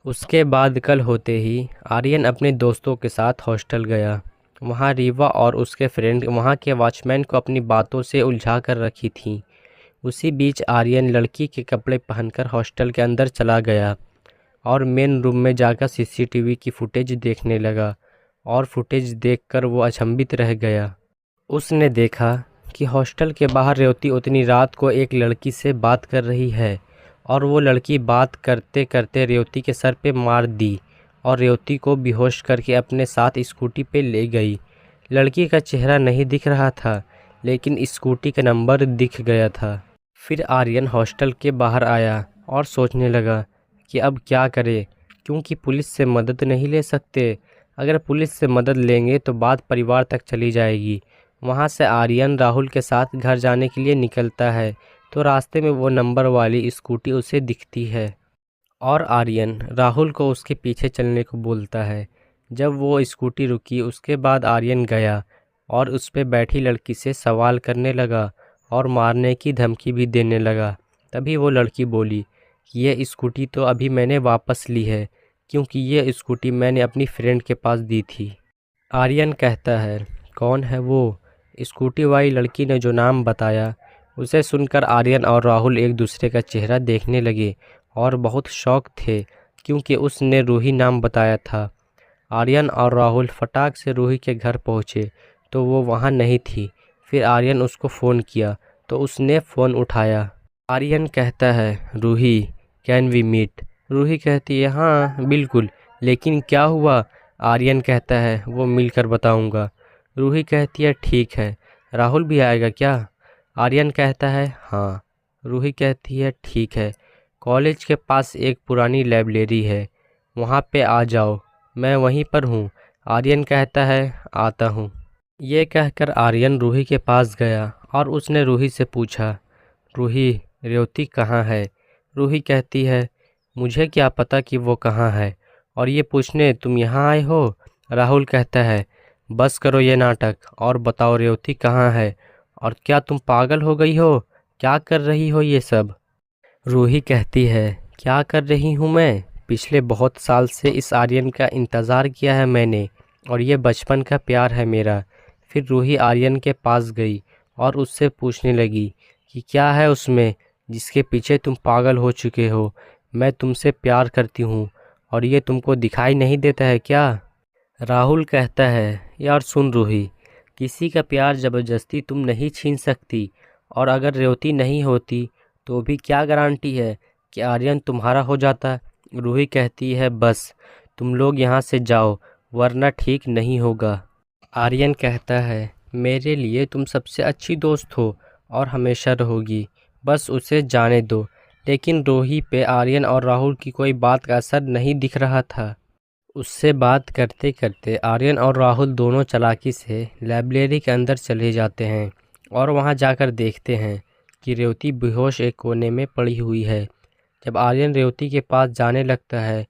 उसके बाद कल होते ही आर्यन अपने दोस्तों के साथ हॉस्टल गया। वहाँ रीवा और उसके फ्रेंड वहाँ के वॉचमैन को अपनी बातों से उलझा कर रखी थी। उसी बीच आर्यन लड़की के कपड़े पहनकर हॉस्टल के अंदर चला गया और मेन रूम में जाकर सीसीटीवी की फुटेज देखने लगा और फुटेज देखकर वो अचंभित रह गया। उसने देखा कि हॉस्टल के बाहर रेवती उतनी रात को एक लड़की से बात कर रही है और वो लड़की बात करते करते रेवती के सर पे मार दी और रेवती को बेहोश करके अपने साथ स्कूटी पे ले गई। लड़की का चेहरा नहीं दिख रहा था, लेकिन स्कूटी का नंबर दिख गया था। फिर आर्यन हॉस्टल के बाहर आया और सोचने लगा कि अब क्या करे, क्योंकि पुलिस से मदद नहीं ले सकते। अगर पुलिस से मदद लेंगे तो बात परिवार तक चली जाएगी। वहाँ से आर्यन राहुल के साथ घर जाने के लिए निकलता है तो रास्ते में वो नंबर वाली स्कूटी उसे दिखती है और आर्यन राहुल को उसके पीछे चलने को बोलता है। जब वो स्कूटी रुकी उसके बाद आर्यन गया और उस पर बैठी लड़की से सवाल करने लगा और मारने की धमकी भी देने लगा। तभी वो लड़की बोली, ये स्कूटी तो अभी मैंने वापस ली है, क्योंकि ये स्कूटी मैंने अपनी फ्रेंड के पास दी थी। आर्यन कहता है, कौन है वो? स्कूटी वाली लड़की ने जो नाम बताया उसे सुनकर आर्यन और राहुल एक दूसरे का चेहरा देखने लगे और बहुत शौक थे, क्योंकि उसने रूही नाम बताया था। आर्यन और राहुल फटाक से रूही के घर पहुँचे तो वो वहाँ नहीं थी। फिर आर्यन उसको फ़ोन किया तो उसने फ़ोन उठाया। आर्यन कहता है, Ruhi, can we meet? Ruhi कहती है, हाँ बिल्कुल, लेकिन क्या हुआ? आर्यन कहता है, वो मिलकर बताऊंगा। रूही कहती है, ठीक है, राहुल भी आएगा क्या? आर्यन कहता है, हाँ। रूही कहती है, ठीक है, कॉलेज के पास एक पुरानी लाइब्रेरी है, वहाँ पे आ जाओ, मैं वहीं पर हूँ। आर्यन कहता है, आता हूँ। ये कहकर आर्यन रूही के पास गया और उसने रूही से पूछा, रूही, रेवती कहाँ है? रूही कहती है, मुझे क्या पता कि वो कहाँ है, और ये पूछने तुम यहाँ आए हो? राहुल कहता है, बस करो ये नाटक और बताओ रेवती कहाँ है, और क्या तुम पागल हो गई हो? क्या कर रही हो ये सब? रूही कहती है, क्या कर रही हूँ मैं? पिछले बहुत साल से इस आर्यन का इंतज़ार किया है मैंने, और ये बचपन का प्यार है मेरा। फिर रूही आर्यन के पास गई और उससे पूछने लगी कि क्या है उसमें जिसके पीछे तुम पागल हो चुके हो? मैं तुमसे प्यार करती हूँ और ये तुमको दिखाई नहीं देता है क्या? राहुल कहता है, यार सुन रूही, किसी का प्यार ज़बरदस्ती तुम नहीं छीन सकती, और अगर रेवती नहीं होती तो भी क्या गारंटी है कि आर्यन तुम्हारा हो जाता? रूही कहती है, बस तुम लोग यहाँ से जाओ वरना ठीक नहीं होगा। आर्यन कहता है, मेरे लिए तुम सबसे अच्छी दोस्त हो और हमेशा रहोगी, बस उसे जाने दो। लेकिन रूही पे आर्यन और राहुल की कोई बात का असर नहीं दिख रहा था। उससे बात करते करते आर्यन और राहुल दोनों चालाकी से लाइब्रेरी के अंदर चले जाते हैं और वहां जाकर देखते हैं कि रेवती बेहोश एक कोने में पड़ी हुई है। जब आर्यन रेवती के पास जाने लगता है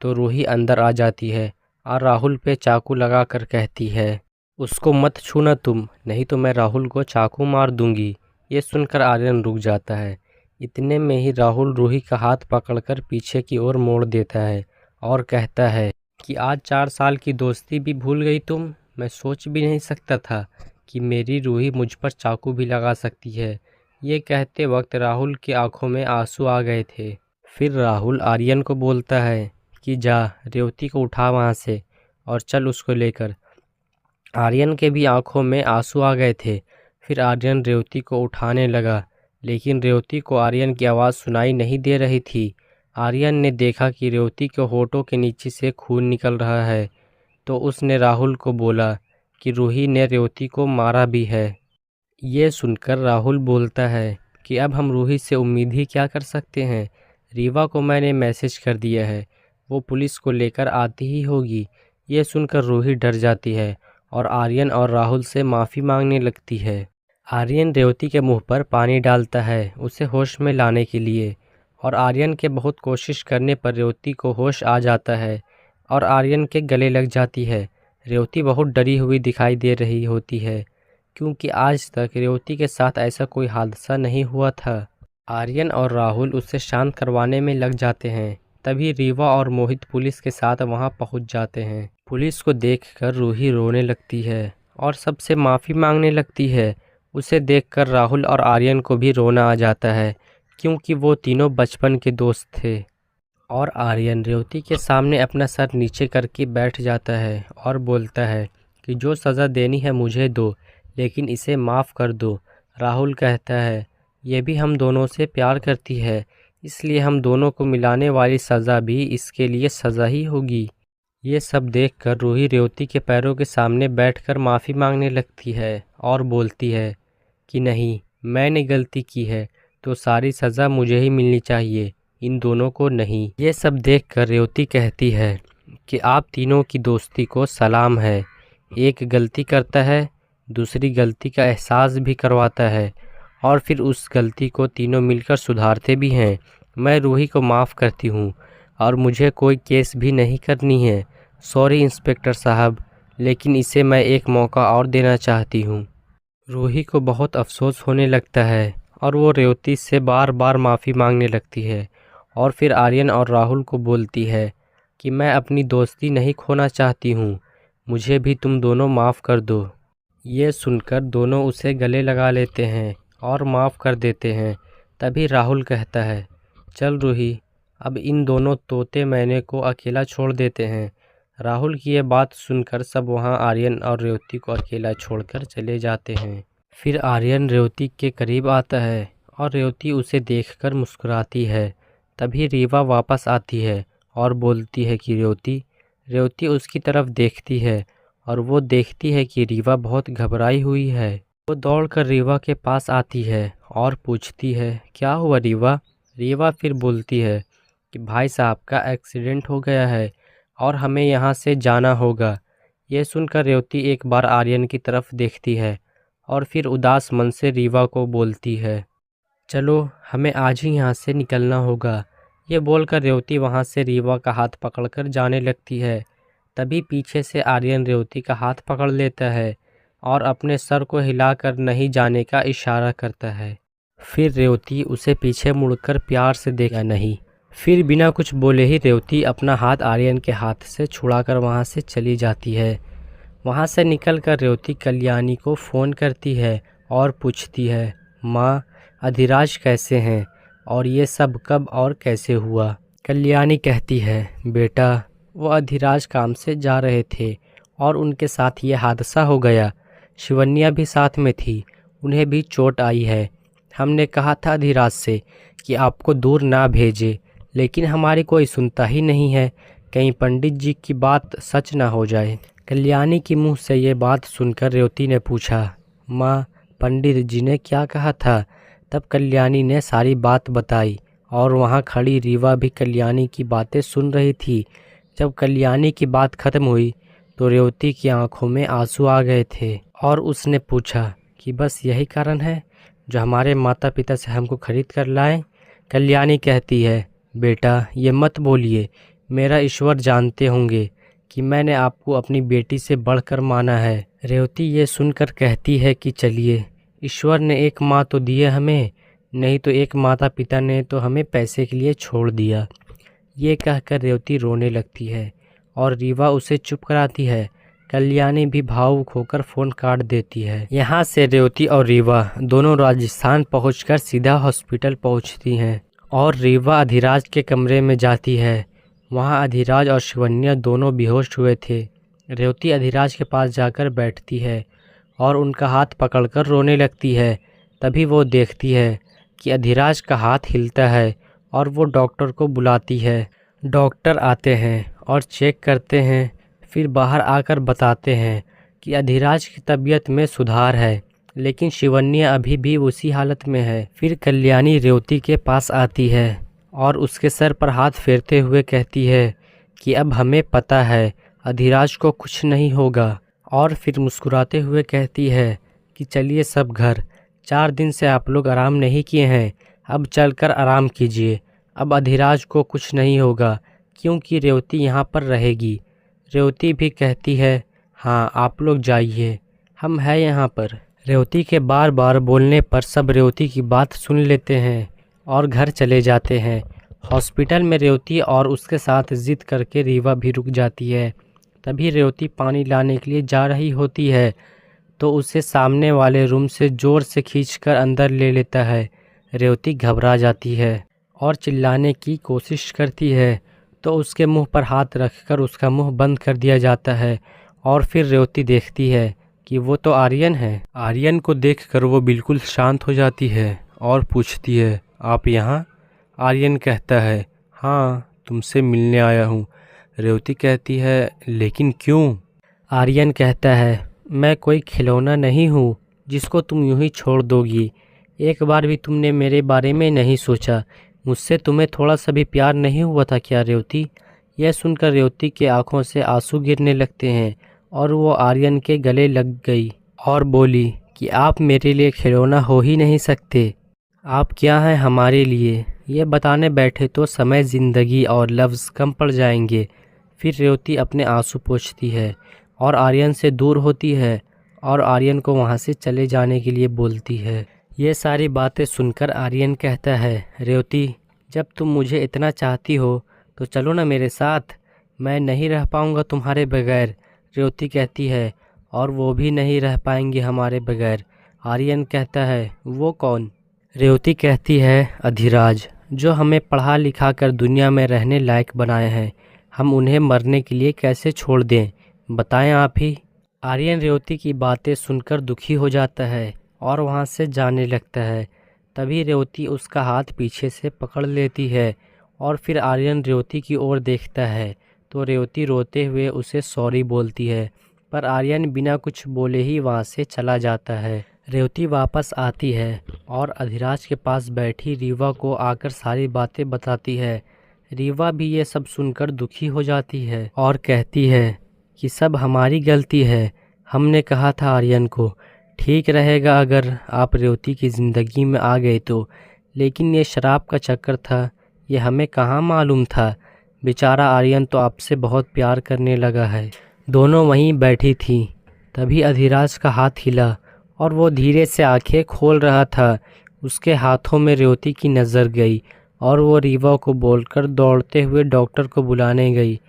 तो रूही अंदर आ जाती है और राहुल पे चाकू लगाकर कहती है, उसको मत छूना तुम, नहीं तो मैं राहुल को चाकू मार दूंगी। ये सुनकर आर्यन रुक जाता है। इतने में ही राहुल रूही का हाथ पकड़कर पीछे की ओर मोड़ देता है और कहता है कि आज 4 साल की दोस्ती भी भूल गई तुम? मैं सोच भी नहीं सकता था कि मेरी रूही मुझ पर चाकू भी लगा सकती है। ये कहते वक्त राहुल की आंखों में आंसू आ गए थे। फिर राहुल आर्यन को बोलता है कि जा रेवती को उठा वहाँ से और चल उसको लेकर। आर्यन के भी आंखों में आंसू आ गए थे। फिर आर्यन रेवती को उठाने लगा, लेकिन रेवती को आर्यन की आवाज़ सुनाई नहीं दे रही थी। आर्यन ने देखा कि रेवती के होठों के नीचे से खून निकल रहा है, तो उसने राहुल को बोला कि रूही ने रेवती को मारा भी है। ये सुनकर राहुल बोलता है कि अब हम रूही से उम्मीद ही क्या कर सकते हैं। रीवा को मैंने मैसेज कर दिया है, वो पुलिस को लेकर आती ही होगी। ये सुनकर रूही डर जाती है और आर्यन और राहुल से माफ़ी मांगने लगती है। आर्यन रेवती के मुंह पर पानी डालता है उसे होश में लाने के लिए, और आर्यन के बहुत कोशिश करने पर रेवती को होश आ जाता है और आर्यन के गले लग जाती है। रेवती बहुत डरी हुई दिखाई दे रही होती है, क्योंकि आज तक रेवती के साथ ऐसा कोई हादसा नहीं हुआ था। आर्यन और राहुल उसे शांत करवाने में लग जाते हैं। तभी रीवा और मोहित पुलिस के साथ वहां पहुंच जाते हैं। पुलिस को देखकर रूही रोने लगती है और सबसे माफ़ी मांगने लगती है। उसे देखकर राहुल और आर्यन को भी रोना आ जाता है, क्योंकि वो तीनों बचपन के दोस्त थे। और आर्यन रेवती के सामने अपना सर नीचे करके बैठ जाता है और बोलता है कि जो सज़ा देनी है मुझे दो, लेकिन इसे माफ़ कर दो। राहुल कहता है, ये भी हम दोनों से प्यार करती है, इसलिए हम दोनों को मिलाने वाली सज़ा भी इसके लिए सज़ा ही होगी। ये सब देखकर रूही रेवती के पैरों के सामने बैठकर माफ़ी मांगने लगती है और बोलती है कि नहीं, मैंने गलती की है तो सारी सज़ा मुझे ही मिलनी चाहिए, इन दोनों को नहीं। ये सब देखकर रेवती कहती है कि आप तीनों की दोस्ती को सलाम है। एक गलती करता है, दूसरी गलती का एहसास भी करवाता है, और फिर उस गलती को तीनों मिलकर सुधारते भी हैं। मैं रूही को माफ़ करती हूँ और मुझे कोई केस भी नहीं करनी है। सॉरी इंस्पेक्टर साहब, लेकिन इसे मैं एक मौका और देना चाहती हूँ। रूही को बहुत अफसोस होने लगता है और वो रेवती से बार बार माफ़ी मांगने लगती है, और फिर आर्यन और राहुल को बोलती है कि मैं अपनी दोस्ती नहीं खोना चाहती हूँ, मुझे भी तुम दोनों माफ़ कर दो। ये सुनकर दोनों उसे गले लगा लेते हैं और माफ़ कर देते हैं। तभी राहुल कहता है, चल रूही, अब इन दोनों तोते मैने को अकेला छोड़ देते हैं। राहुल की ये बात सुनकर सब वहाँ आर्यन और रेवती को अकेला छोड़कर चले जाते हैं। फिर आर्यन रेवती के करीब आता है और रेवती उसे देखकर मुस्कुराती है। तभी रीवा वापस आती है और बोलती है कि रेवती। रेवती उसकी तरफ देखती है और वो देखती है कि रीवा बहुत घबराई हुई है। वो दौड़कर रीवा के पास आती है और पूछती है, क्या हुआ रीवा? रीवा फिर बोलती है कि भाई साहब का एक्सीडेंट हो गया है और हमें यहाँ से जाना होगा। यह सुनकर रेवती एक बार आर्यन की तरफ देखती है और फिर उदास मन से रीवा को बोलती है, चलो हमें आज ही यहाँ से निकलना होगा। ये बोलकर रेवती वहाँ से रीवा का हाथ पकड़कर जाने लगती है। तभी पीछे से आर्यन रेवती का हाथ पकड़ लेता है और अपने सर को हिलाकर नहीं जाने का इशारा करता है। फिर रेवती उसे पीछे मुड़कर प्यार से देखा नहीं। फिर बिना कुछ बोले ही रेवती अपना हाथ आर्यन के हाथ से छुड़ाकर वहाँ से चली जाती है। वहाँ से निकलकर रेवती कल्याणी को फ़ोन करती है और पूछती है, माँ अधिराज कैसे हैं और ये सब कब और कैसे हुआ। कल्याणी कहती है, बेटा वो अधिराज काम से जा रहे थे और उनके साथ ये हादसा हो गया। शिवन्या भी साथ में थी, उन्हें भी चोट आई है। हमने कहा था अधिराज से कि आपको दूर ना भेजे, लेकिन हमारी कोई सुनता ही नहीं है। कहीं पंडित जी की बात सच ना हो जाए। कल्याणी की मुंह से ये बात सुनकर रेवती ने पूछा, माँ पंडित जी ने क्या कहा था। तब कल्याणी ने सारी बात बताई और वहाँ खड़ी रीवा भी कल्याणी की बातें सुन रही थी। जब कल्याणी की बात खत्म हुई तो रेवती की आंखों में आंसू आ गए थे और उसने पूछा कि बस यही कारण है जो हमारे माता पिता से हमको खरीद कर लाए। कल्याणी कहती है, बेटा ये मत बोलिए, मेरा ईश्वर जानते होंगे कि मैंने आपको अपनी बेटी से बढ़कर माना है। रेवती ये सुनकर कहती है कि चलिए, ईश्वर ने एक माँ तो दी है हमें, नहीं तो एक माता पिता ने तो हमें पैसे के लिए छोड़ दिया। ये कहकर रेवती रोने लगती है और रीवा उसे चुप कराती है। कल्याणी भी भावुक होकर फ़ोन काट देती है। यहाँ से रेवती और रीवा दोनों राजस्थान पहुंचकर सीधा हॉस्पिटल पहुंचती हैं और रीवा अधिराज के कमरे में जाती है। वहाँ अधिराज और शिवन्या दोनों बेहोश हुए थे। रेवती अधिराज के पास जाकर बैठती है और उनका हाथ पकड़कर रोने लगती है। तभी वो देखती है कि अधिराज का हाथ हिलता है और वो डॉक्टर को बुलाती है। डॉक्टर आते हैं और चेक करते हैं, फिर बाहर आकर बताते हैं कि अधिराज की तबीयत में सुधार है, लेकिन शिवन्या अभी भी उसी हालत में है। फिर कल्याणी रेवती के पास आती है और उसके सर पर हाथ फेरते हुए कहती है कि अब हमें पता है अधिराज को कुछ नहीं होगा। और फिर मुस्कुराते हुए कहती है कि चलिए सब घर, 4 दिन से आप लोग आराम नहीं किए हैं, अब चलकर आराम कीजिए। अब अधिराज को कुछ नहीं होगा क्योंकि रेवती यहाँ पर रहेगी। रेवती भी कहती है, हाँ आप लोग जाइए, हम हैं यहाँ पर। रेवती के बार बार बोलने पर सब रेवती की बात सुन लेते हैं और घर चले जाते हैं। हॉस्पिटल में रेवती और उसके साथ जिद करके रीवा भी रुक जाती है। तभी रेवती पानी लाने के लिए जा रही होती है तो उसे सामने वाले रूम से ज़ोर से खींचकर अंदर ले लेता है। रेवती घबरा जाती है और चिल्लाने की कोशिश करती है तो उसके मुंह पर हाथ रखकर उसका मुंह बंद कर दिया जाता है। और फिर रेवती देखती है कि वो तो आर्यन है। आर्यन को देखकर वो बिल्कुल शांत हो जाती है और पूछती है, आप यहाँ? आर्यन कहता है, हाँ तुमसे मिलने आया हूँ। रेवती कहती है, लेकिन क्यों? आर्यन कहता है, मैं कोई खिलौना नहीं हूँ जिसको तुम यूं ही छोड़ दोगी। एक बार भी तुमने मेरे बारे में नहीं सोचा। मुझसे तुम्हें थोड़ा सा भी प्यार नहीं हुआ था क्या रेवती? यह सुनकर रेवती के आंखों से आंसू गिरने लगते हैं और वो आर्यन के गले लग गई और बोली कि आप मेरे लिए खिलौना हो ही नहीं सकते। आप क्या हैं हमारे लिए? ये बताने बैठे तो समय, ज़िंदगी और लफ्ज़ कम पड़ जाएंगे। फिर रेवती अपने आंसू पोंछती है और आर्यन से दूर होती है और आर्यन को वहाँ से चले जाने के लिए बोलती है। ये सारी बातें सुनकर आर्यन कहता है, रेवती जब तुम मुझे इतना चाहती हो तो चलो ना मेरे साथ, मैं नहीं रह पाऊँगा तुम्हारे बगैर। रेवती कहती है, और वो भी नहीं रह पाएंगे हमारे बगैर। आर्यन कहता है, वो कौन? रेवती कहती है, अधिराज, जो हमें पढ़ा लिखा कर दुनिया में रहने लायक बनाए हैं। हम उन्हें मरने के लिए कैसे छोड़ दें, बताएं आप ही। आर्यन रेवती की बातें सुनकर दुखी हो जाता है और वहाँ से जाने लगता है। तभी रेवती उसका हाथ पीछे से पकड़ लेती है और फिर आर्यन रेवती की ओर देखता है तो रेवती रोते हुए उसे सॉरी बोलती है, पर आर्यन बिना कुछ बोले ही वहाँ से चला जाता है। रेवती वापस आती है और अधिराज के पास बैठी रीवा को आकर सारी बातें बताती है। रीवा भी ये सब सुनकर दुखी हो जाती है और कहती है कि सब हमारी गलती है। हमने कहा था आर्यन को ठीक रहेगा अगर आप रेवती की ज़िंदगी में आ गए तो, लेकिन ये शराब का चक्कर था, ये हमें कहाँ मालूम था। बेचारा आर्यन तो आपसे बहुत प्यार करने लगा है। दोनों वहीं बैठी थीं। तभी अधिराज का हाथ हिला और वो धीरे से आंखें खोल रहा था। उसके हाथों में रेवती की नज़र गई और वो रीवा को बोलकर दौड़ते हुए डॉक्टर को बुलाने गई।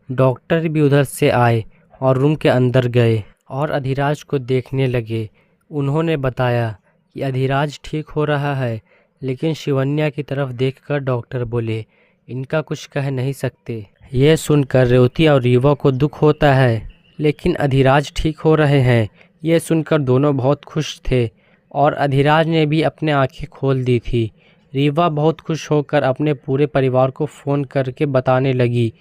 डॉक्टर भी उधर से आए और रूम के अंदर गए और अधिराज को देखने लगे। उन्होंने बताया कि अधिराज ठीक हो रहा है, लेकिन शिवन्या की तरफ देखकर डॉक्टर बोले, इनका कुछ कह नहीं सकते। ये सुनकर रेवती और रीवा को दुख होता है, लेकिन अधिराज ठीक हो रहे हैं। ये सुनकर दोनों बहुत खुश थे और अधिराज ने भी अपने आंखें खोल दी थी। रीवा बहुत खुश होकर अपने पूरे परिवार को फ़ोन करके बताने लगी।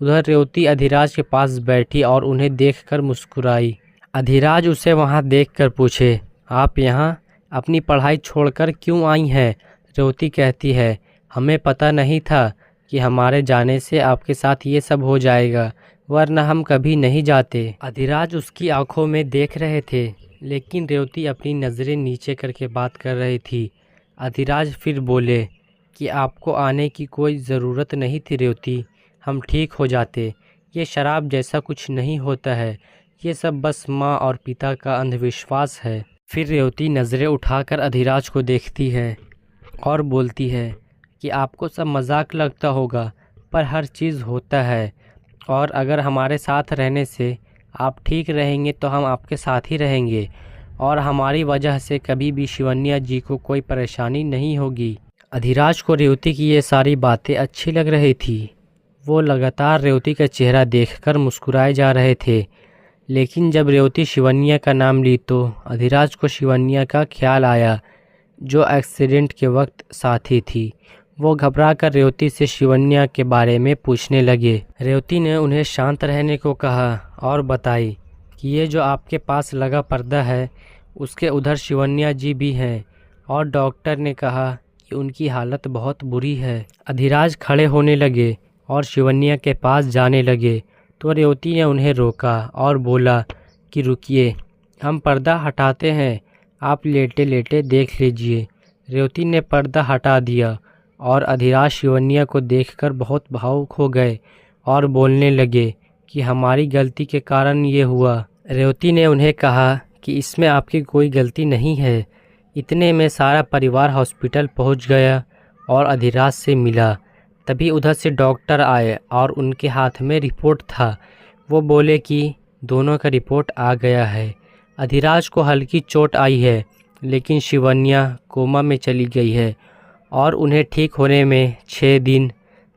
उधर रेवती अधिराज के पास बैठी और उन्हें देखकर मुस्कुराई। अधिराज उसे वहां देखकर पूछे, आप यहाँ अपनी पढ़ाई छोड़कर क्यों आई हैं? रेवती कहती है, हमें पता नहीं था कि हमारे जाने से आपके साथ ये सब हो जाएगा, वरना हम कभी नहीं जाते। अधिराज उसकी आंखों में देख रहे थे, लेकिन रेवती अपनी नज़रें नीचे करके बात कर रही थी। अधिराज फिर बोले कि आपको आने की कोई ज़रूरत नहीं थी रेवती, हम ठीक हो जाते। ये शराब जैसा कुछ नहीं होता है, ये सब बस माँ और पिता का अंधविश्वास है। फिर रेवती नज़रें उठाकर अधिराज को देखती है और बोलती है कि आपको सब मजाक लगता होगा, पर हर चीज़ होता है, और अगर हमारे साथ रहने से आप ठीक रहेंगे तो हम आपके साथ ही रहेंगे, और हमारी वजह से कभी भी शिवन्या जी को कोई परेशानी नहीं होगी। अधिराज को रेवती की ये सारी बातें अच्छी लग रही थी। वो लगातार रेवती का चेहरा देखकर मुस्कुराए जा रहे थे, लेकिन जब रेवती शिवन्या का नाम ली तो अधिराज को शिवन्या का ख्याल आया, जो एक्सीडेंट के वक्त साथी थी। वो घबरा कर रेवती से शिवन्या के बारे में पूछने लगे। रेवती ने उन्हें शांत रहने को कहा और बताई कि ये जो आपके पास लगा पर्दा है, उसके उधर शिवन्या जी भी हैं, और डॉक्टर ने कहा कि उनकी हालत बहुत बुरी है। अधिराज खड़े होने लगे और शिवन्या के पास जाने लगे, तो रेवती ने उन्हें रोका और बोला कि रुकिए, हम पर्दा हटाते हैं, आप लेटे लेटे देख लीजिए। रेवती ने पर्दा हटा दिया और अधिराज शिवन्या को देखकर बहुत भावुक हो गए और बोलने लगे कि हमारी गलती के कारण ये हुआ। रेवती ने उन्हें कहा कि इसमें आपकी कोई गलती नहीं है। इतने में सारा परिवार हॉस्पिटल पहुंच गया और अधिराज से मिला। तभी उधर से डॉक्टर आए और उनके हाथ में रिपोर्ट था। वो बोले कि दोनों का रिपोर्ट आ गया है। अधिराज को हल्की चोट आई है, लेकिन शिवन्या कोमा में चली गई है और उन्हें ठीक होने में 6 दिन,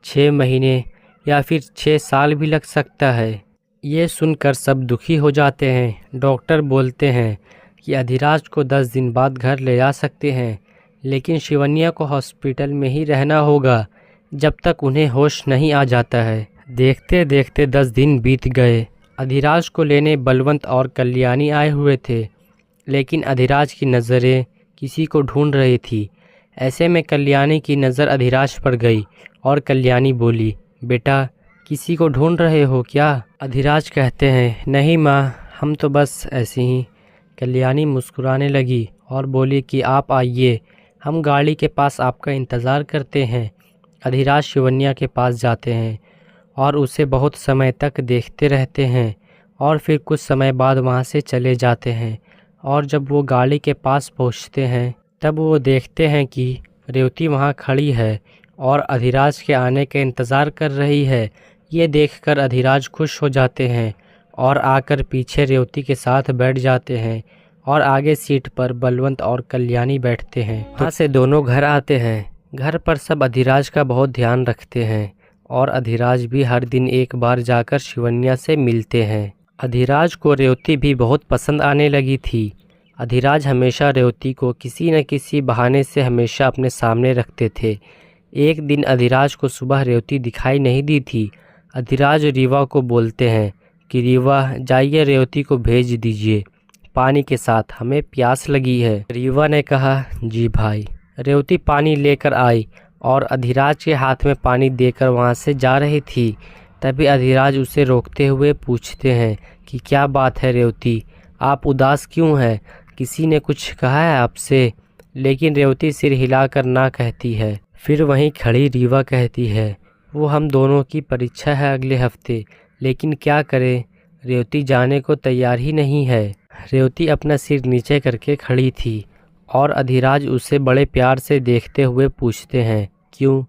6 महीने या फिर 6 साल भी लग सकता है। ये सुनकर सब दुखी हो जाते हैं। डॉक्टर बोलते हैं कि अधिराज को 10 दिन बाद घर ले जा सकते हैं, लेकिन शिवन्या को हॉस्पिटल में ही रहना होगा जब तक उन्हें होश नहीं आ जाता है। देखते देखते 10 दिन बीत गए। अधिराज को लेने बलवंत और कल्याणी आए हुए थे, लेकिन अधिराज की नज़रें किसी को ढूंढ रही थी। ऐसे में कल्याणी की नज़र अधिराज पर गई और कल्याणी बोली, बेटा किसी को ढूंढ रहे हो क्या? अधिराज कहते हैं, नहीं माँ, हम तो बस ऐसे ही। कल्याणी मुस्कुराने लगी और बोली कि आप आइए, हम गाड़ी के पास आपका इंतज़ार करते हैं। अधिराज शिवन्या के पास जाते हैं और उसे बहुत समय तक देखते रहते हैं और फिर कुछ समय बाद वहाँ से चले जाते हैं। और जब वो गाड़ी के पास पहुँचते हैं तब वो देखते हैं कि रेवती वहाँ खड़ी है और अधिराज के आने का इंतज़ार कर रही है। ये देखकर अधिराज खुश हो जाते हैं और आकर पीछे रेवती के साथ बैठ जाते हैं और आगे सीट पर बलवंत और कल्याणी बैठते हैं। वहाँ से दोनों घर आते हैं। घर पर सब अधिराज का बहुत ध्यान रखते हैं और अधिराज भी हर दिन एक बार जाकर शिवन्या से मिलते हैं। अधिराज को रेवती भी बहुत पसंद आने लगी थी। अधिराज हमेशा रेवती को किसी न किसी बहाने से हमेशा अपने सामने रखते थे। एक दिन अधिराज को सुबह रेवती दिखाई नहीं दी थी। अधिराज रीवा को बोलते हैं कि रीवा जाइए रेवती को भेज दीजिए पानी के साथ, हमें प्यास लगी है। रीवा ने कहा, जी भाई। रेवती पानी लेकर आई और अधिराज के हाथ में पानी देकर वहाँ से जा रही थी। तभी अधिराज उसे रोकते हुए पूछते हैं कि क्या बात है रेवती, आप उदास क्यों हैं? किसी ने कुछ कहा है आपसे? लेकिन रेवती सिर हिलाकर ना कहती है। फिर वहीं खड़ी रीवा कहती है, वो हम दोनों की परीक्षा है अगले हफ्ते, लेकिन क्या करें, रेवती जाने को तैयार ही नहीं है। रेवती अपना सिर नीचे करके खड़ी थी और अधिराज उसे बड़े प्यार से देखते हुए पूछते हैं, क्यों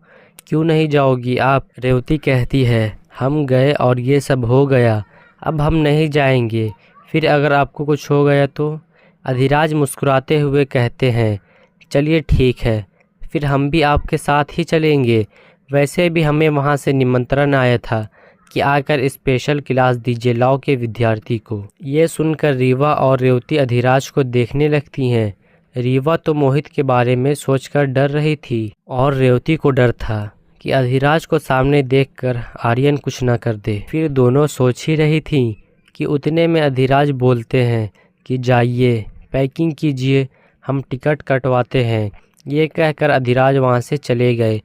क्यों नहीं जाओगी आप? रेवती कहती है, हम गए और ये सब हो गया, अब हम नहीं जाएंगे, फिर अगर आपको कुछ हो गया तो? अधिराज मुस्कुराते हुए कहते हैं, चलिए ठीक है, फिर हम भी आपके साथ ही चलेंगे। वैसे भी हमें वहाँ से निमंत्रण आया था कि आकर स्पेशल क्लास दीजिए लॉ के विद्यार्थी को। ये सुनकर रीवा और रेवती अधिराज को देखने लगती हैं। रीवा तो मोहित के बारे में सोचकर डर रही थी और रेवती को डर था कि अधिराज को सामने देखकर आर्यन कुछ न कर दे। फिर दोनों सोच ही रही थी कि उतने में अधिराज बोलते हैं कि जाइए, पैकिंग कीजिए, हम टिकट कटवाते हैं। ये कहकर अधिराज वहाँ से चले गए।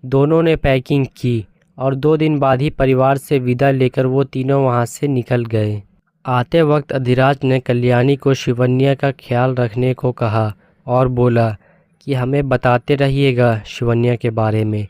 दोनों ने पैकिंग की और 2 दिन बाद ही परिवार से विदा लेकर वो तीनों वहाँ से निकल गए। आते वक्त अधिराज ने कल्याणी को शिवन्या का ख्याल रखने को कहा और बोला कि हमें बताते रहिएगा शिवन्या के बारे में।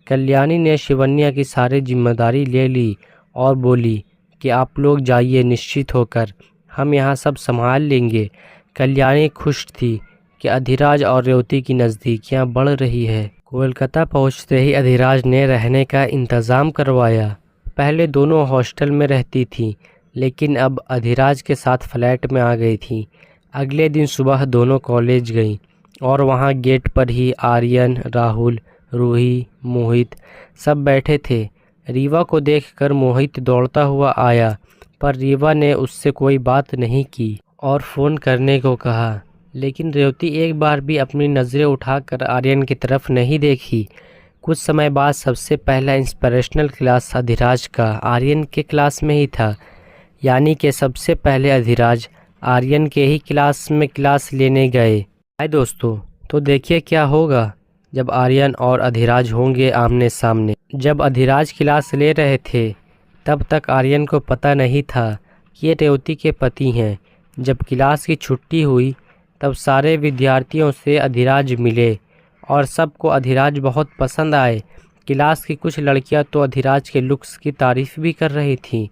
कल्याणी ने शिवन्या की सारी जिम्मेदारी ले ली और बोली कि आप लोग जाइए निश्चित होकर, हम यहाँ सब संभाल लेंगे। कल्याणी खुश थी कि अधिराज और रेवती की नज़दीकियाँ बढ़ रही है। कोलकाता पहुँचते ही अधिराज ने रहने का इंतज़ाम करवाया। पहले दोनों हॉस्टल में रहती थी, लेकिन अब अधिराज के साथ फ्लैट में आ गई थी। अगले दिन सुबह दोनों कॉलेज गईं और वहाँ गेट पर ही आर्यन, राहुल, रूही, मोहित सब बैठे थे। रीवा को देखकर मोहित दौड़ता हुआ आया, पर रीवा ने उससे कोई बात नहीं की और फ़ोन करने को कहा। लेकिन रेवती एक बार भी अपनी नज़रें उठाकर आर्यन की तरफ नहीं देखी। कुछ समय बाद सबसे पहला इंस्पिरेशनल क्लास अधिराज का आर्यन के क्लास में ही था, यानी कि सबसे पहले अधिराज आर्यन के ही क्लास में क्लास लेने गए। हाय दोस्तों, तो देखिए क्या होगा जब आर्यन और अधिराज होंगे आमने सामने। जब अधिराज क्लास ले रहे थे तब तक आर्यन को पता नहीं था कि ये रेवती के पति हैं। जब क्लास की छुट्टी हुई तब सारे विद्यार्थियों से अधिराज मिले और सबको अधिराज बहुत पसंद आए। क्लास की कुछ लड़कियां तो अधिराज के लुक्स की तारीफ़ भी कर रही थीं,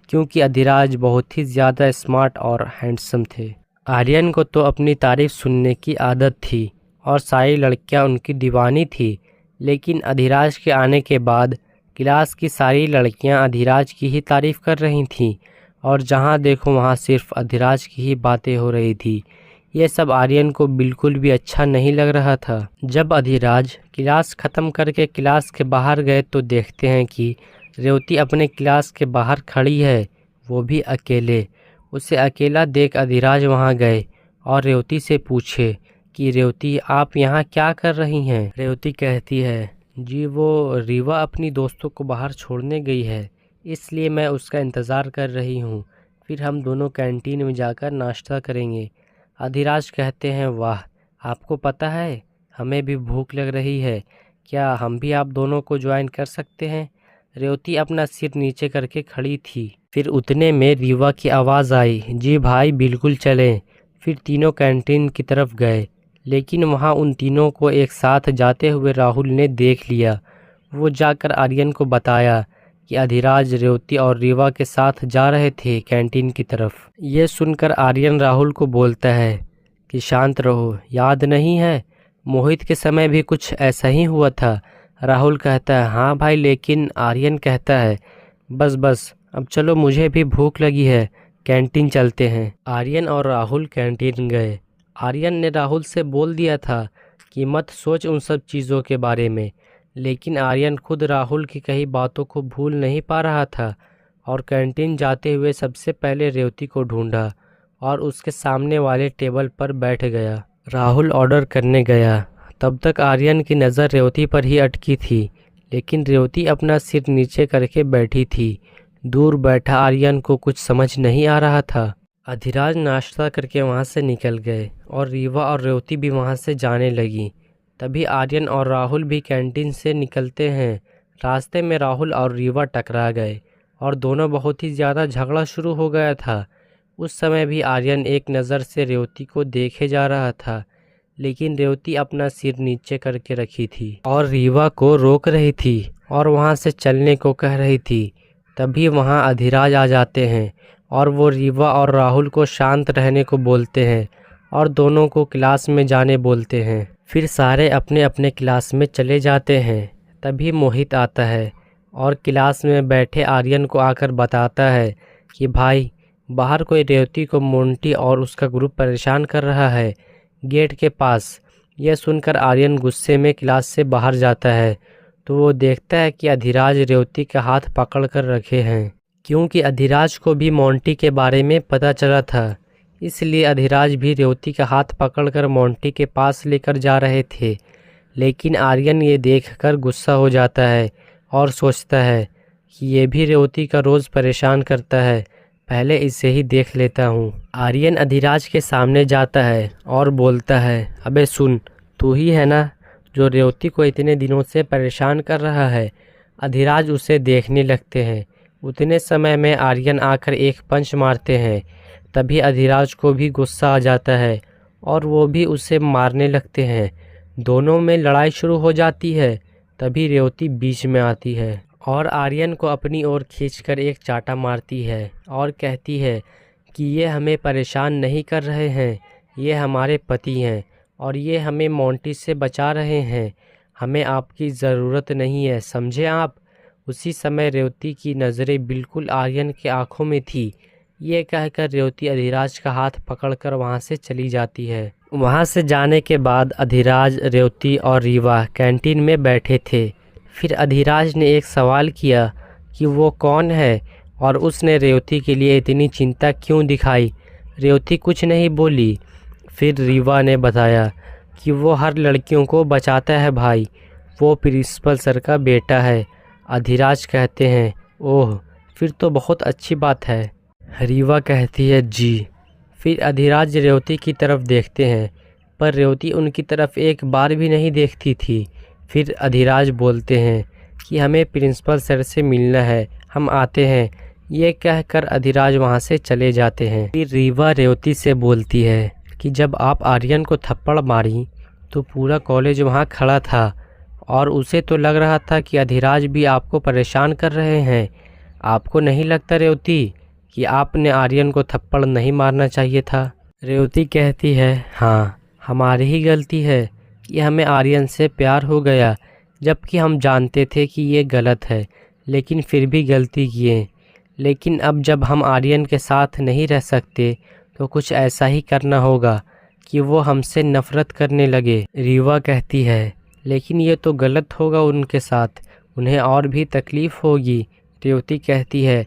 क्योंकि अधिराज बहुत ही ज़्यादा स्मार्ट और हैंडसम थे। आर्यन को तो अपनी तारीफ़ सुनने की आदत थी और सारी लड़कियां उनकी दीवानी थी, लेकिन अधिराज के आने के बाद क्लास की सारी लड़कियां अधिराज की ही तारीफ़ कर रही थीं और जहां देखो वहां सिर्फ अधिराज की ही बातें हो रही थी। ये सब आर्यन को बिल्कुल भी अच्छा नहीं लग रहा था। जब अधिराज क्लास ख़त्म करके क्लास के बाहर गए तो देखते हैं कि रेवती अपने क्लास के बाहर खड़ी है, वो भी अकेले। उसे अकेला देख अधिराज वहाँ गए और रेवती से पूछे कि रेवती, आप यहाँ क्या कर रही हैं? रेवती कहती है, जी वो रीवा अपनी दोस्तों को बाहर छोड़ने गई है, इसलिए मैं उसका इंतज़ार कर रही हूँ। फिर हम दोनों कैंटीन में जाकर नाश्ता करेंगे। अधिराज कहते हैं, वाह, आपको पता है हमें भी भूख लग रही है, क्या हम भी आप दोनों को ज्वाइन कर सकते हैं? रेवती अपना सिर नीचे करके खड़ी थी। फिर उतने में रीवा की आवाज़ आई, जी भाई बिल्कुल चलें। फिर तीनों कैंटीन की तरफ गए, लेकिन वहाँ उन तीनों को एक साथ जाते हुए राहुल ने देख लिया। वो जाकर आर्यन को बताया कि अधिराज रेवती और रीवा के साथ जा रहे थे कैंटीन की तरफ। ये सुनकर आर्यन राहुल को बोलता है कि शांत रहो, याद नहीं है मोहित के समय भी कुछ ऐसा ही हुआ था। राहुल कहता है, हाँ भाई, लेकिन आर्यन कहता है, बस बस अब चलो, मुझे भी भूख लगी है, कैंटीन चलते हैं। आर्यन और राहुल कैंटीन गए। आर्यन ने राहुल से बोल दिया था कि मत सोच उन सब चीज़ों के बारे में, लेकिन आर्यन खुद राहुल की कही बातों को भूल नहीं पा रहा था और कैंटीन जाते हुए सबसे पहले रेवती को ढूंढा और उसके सामने वाले टेबल पर बैठ गया। राहुल ऑर्डर करने गया, तब तक आर्यन की नज़र रेवती पर ही अटकी थी, लेकिन रेवती अपना सिर नीचे करके बैठी थी। दूर बैठा आर्यन को कुछ समझ नहीं आ रहा था। अधिराज नाश्ता करके वहाँ से निकल गए और रीवा और रेवती भी वहाँ से जाने लगी। तभी आर्यन और राहुल भी कैंटीन से निकलते हैं। रास्ते में राहुल और रीवा टकरा गए और दोनों बहुत ही ज़्यादा झगड़ा शुरू हो गया था। उस समय भी आर्यन एक नज़र से रेवती को देखे जा रहा था, लेकिन रेवती अपना सिर नीचे करके रखी थी और रीवा को रोक रही थी और वहाँ से चलने को कह रही थी। तभी वहाँ अधिराज आ जाते हैं और वो रीवा और राहुल को शांत रहने को बोलते हैं और दोनों को क्लास में जाने बोलते हैं। फिर सारे अपने अपने क्लास में चले जाते हैं। तभी मोहित आता है और क्लास में बैठे आर्यन को आकर बताता है कि भाई बाहर कोई रेवती को मोंटी और उसका ग्रुप परेशान कर रहा है गेट के पास। यह सुनकर आर्यन गुस्से में क्लास से बाहर जाता है तो वो देखता है कि अधिराज रेवती का हाथ पकड़ कर रखे हैं, क्योंकि अधिराज को भी मोंटी के बारे में पता चला था। इसलिए अधिराज भी रेवती का हाथ पकड़कर मोंटी के पास लेकर जा रहे थे। लेकिन आर्यन ये देखकर गुस्सा हो जाता है और सोचता है कि ये भी रेवती का रोज़ परेशान करता है, पहले इसे ही देख लेता हूँ। आर्यन अधिराज के सामने जाता है और बोलता है, अबे सुन, तू ही है ना जो रेवती को इतने दिनों से परेशान कर रहा है। अधिराज उसे देखने लगते हैं। उतने समय में आर्यन आकर एक पंच मारते हैं। तभी अधिराज को भी गुस्सा आ जाता है और वो भी उसे मारने लगते हैं। दोनों में लड़ाई शुरू हो जाती है। तभी रेवती बीच में आती है और आर्यन को अपनी ओर खींचकर एक चाटा मारती है और कहती है कि ये हमें परेशान नहीं कर रहे हैं, ये हमारे पति हैं और ये हमें मोंटी से बचा रहे हैं। हमें आपकी ज़रूरत नहीं है, समझे आप। उसी समय रेवती की नज़रें बिल्कुल आर्यन के आँखों में थी। ये कहकर रेवती अधिराज का हाथ पकड़कर वहाँ से चली जाती है। वहाँ से जाने के बाद अधिराज, रेवती और रीवा कैंटीन में बैठे थे। फिर अधिराज ने एक सवाल किया कि वो कौन है और उसने रेवती के लिए इतनी चिंता क्यों दिखाई। रेवती कुछ नहीं बोली। फिर रीवा ने बताया कि वो हर लड़कियों को बचाता है भाई, वो प्रिंसिपल सर का बेटा है। अधिराज कहते हैं, ओह फिर तो बहुत अच्छी बात है। रीवा कहती है, जी। फिर अधिराज रेवती की तरफ देखते हैं पर रेवती उनकी तरफ एक बार भी नहीं देखती थी। फिर अधिराज बोलते हैं कि हमें प्रिंसिपल सर से मिलना है, हम आते हैं। ये कहकर अधिराज वहाँ से चले जाते हैं। फिर रीवा रेवती से बोलती है कि जब आप आर्यन को थप्पड़ मारी तो पूरा कॉलेज वहाँ खड़ा था और उसे तो लग रहा था कि अधिराज भी आपको परेशान कर रहे हैं। आपको नहीं लगता रेवती कि आपने आर्यन को थप्पड़ नहीं मारना चाहिए था? रेवती कहती है, हाँ हमारी ही गलती है कि हमें आर्यन से प्यार हो गया, जबकि हम जानते थे कि ये गलत है, लेकिन फिर भी गलती किए। लेकिन अब जब हम आर्यन के साथ नहीं रह सकते तो कुछ ऐसा ही करना होगा कि वो हमसे नफ़रत करने लगे। रीवा कहती है, लेकिन ये तो गलत होगा उनके साथ, उन्हें और भी तकलीफ़ होगी। रेवती कहती है,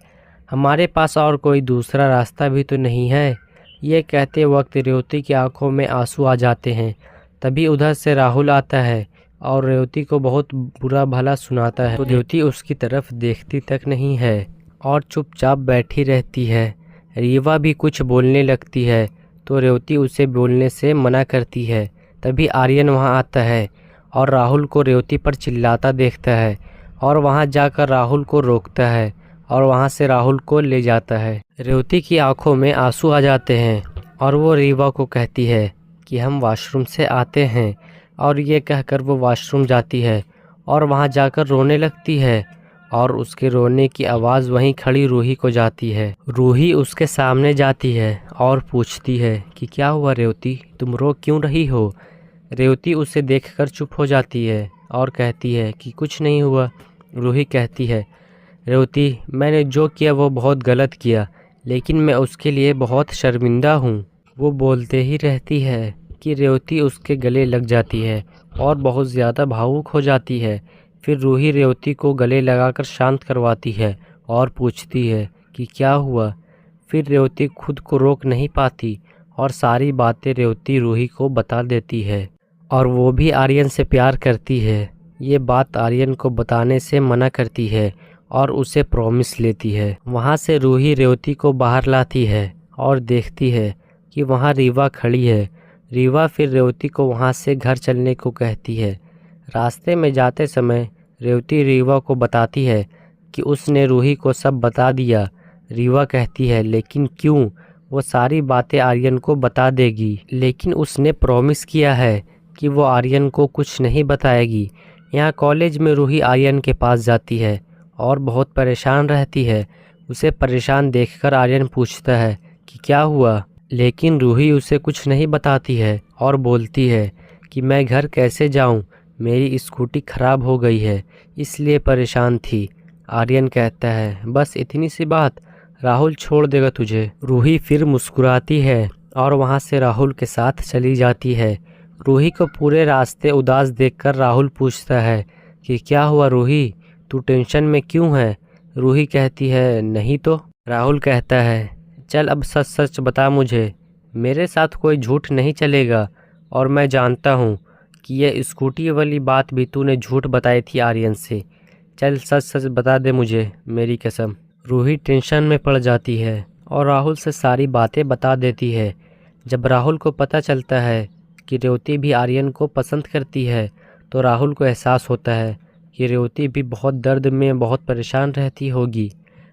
हमारे पास और कोई दूसरा रास्ता भी तो नहीं है। ये कहते वक्त रेवती की आंखों में आंसू आ जाते हैं। तभी उधर से राहुल आता है और रेवती को बहुत बुरा भला सुनाता है। तो रेवती उसकी तरफ देखती तक नहीं है और चुपचाप बैठी रहती है। रीवा भी कुछ बोलने लगती है तो रेवती उसे बोलने से मना करती है। तभी आर्यन वहाँ आता है और राहुल को रेवती पर चिल्लाता देखता है और वहाँ जाकर राहुल को रोकता है और वहाँ से राहुल को ले जाता है। रेवती की आंखों में आंसू आ जाते हैं और वो रीवा को कहती है कि हम वॉशरूम से आते हैं, और ये कहकर वो वॉशरूम जाती है और वहाँ जाकर रोने लगती है और उसके रोने की आवाज़ वहीं खड़ी रूही को जाती है। रूही उसके सामने जाती है और पूछती है कि क्या हुआ रेवती, तुम रो क्यों रही हो? रेवती उसे देखकर चुप हो जाती है और कहती है कि कुछ नहीं हुआ। रूही कहती है, रेवती मैंने जो किया वो बहुत गलत किया, लेकिन मैं उसके लिए बहुत शर्मिंदा हूँ। वो बोलते ही रहती है कि रेवती उसके गले लग जाती है और बहुत ज़्यादा भावुक हो जाती है। फिर रूही रेवती को गले लगाकर शांत करवाती है और पूछती है कि क्या हुआ। फिर रेवती खुद को रोक नहीं पाती और सारी बातें रेवती रूही को बता देती है और वो भी आर्यन से प्यार करती है। ये बात आर्यन को बताने से मना करती है और उसे प्रॉमिस लेती है। वहाँ से रूही रेवती को बाहर लाती है और देखती है कि वहाँ रीवा खड़ी है। रीवा फिर रेवती को वहाँ से घर चलने को कहती है। रास्ते में जाते समय रेवती रीवा को बताती है कि उसने रूही को सब बता दिया। रीवा कहती है, लेकिन क्यों? वो सारी बातें आर्यन को बता देगी, लेकिन उसने प्रॉमिस किया है कि वो आर्यन को कुछ नहीं बताएगी। यहाँ कॉलेज में रूही आर्यन के पास जाती है और बहुत परेशान रहती है। उसे परेशान देखकर आर्यन पूछता है कि क्या हुआ, लेकिन रूही उसे कुछ नहीं बताती है और बोलती है कि मैं घर कैसे जाऊं, मेरी स्कूटी खराब हो गई है, इसलिए परेशान थी। आर्यन कहता है बस इतनी सी बात, राहुल छोड़ देगा तुझे। रूही फिर मुस्कुराती है और वहाँ से राहुल के साथ चली जाती है। रूही को पूरे रास्ते उदास देखकर राहुल पूछता है कि क्या हुआ रूही, तू टेंशन में क्यों है। रूही कहती है नहीं तो। राहुल कहता है चल अब सच सच बता मुझे, मेरे साथ कोई झूठ नहीं चलेगा, और मैं जानता हूँ कि ये स्कूटी वाली बात भी तूने झूठ बताई थी आर्यन से। चल सच सच बता दे मुझे, मेरी कसम। रूही टेंशन में पड़ जाती है और राहुल से सारी बातें बता देती है। जब राहुल को पता चलता है कि रेवती भी आर्यन को पसंद करती है, तो राहुल को एहसास होता है कि रेवती भी बहुत दर्द में बहुत परेशान रहती होगी।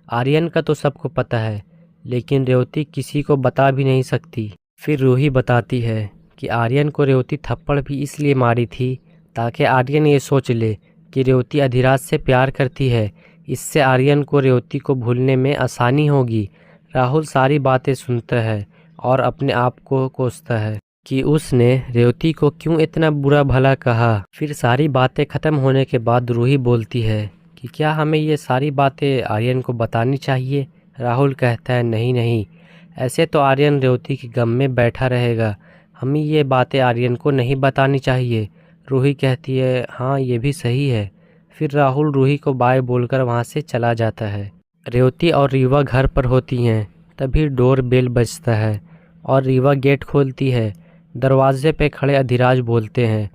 आर्यन का तो सबको पता है, लेकिन रेवती किसी को बता भी नहीं सकती। फिर रूही बताती है कि आर्यन को रेवती थप्पड़ भी इसलिए मारी थी ताकि आर्यन ये सोच ले कि रेवती अधिराज से प्यार करती है। इससे आर्यन को रेवती को भूलने में आसानी होगी। राहुल सारी बातें सुनता है और अपने आप को कोसता है कि उसने रेवती को क्यों इतना बुरा भला कहा। फिर सारी बातें ख़त्म होने के बाद रूही बोलती है कि क्या हमें ये सारी बातें आर्यन को बतानी चाहिए। राहुल कहता है नहीं नहीं, ऐसे तो आर्यन रेवती के गम में बैठा रहेगा, हमें ये बातें आर्यन को नहीं बतानी चाहिए। रूही कहती है हाँ ये भी सही है। फिर राहुल रूही को बाय बोलकर वहाँ से चला जाता है। रेवती और रीवा घर पर होती हैं, तभी डोर बेल बजता है और रीवा गेट खोलती है। दरवाजे पे खड़े अधिराज बोलते हैं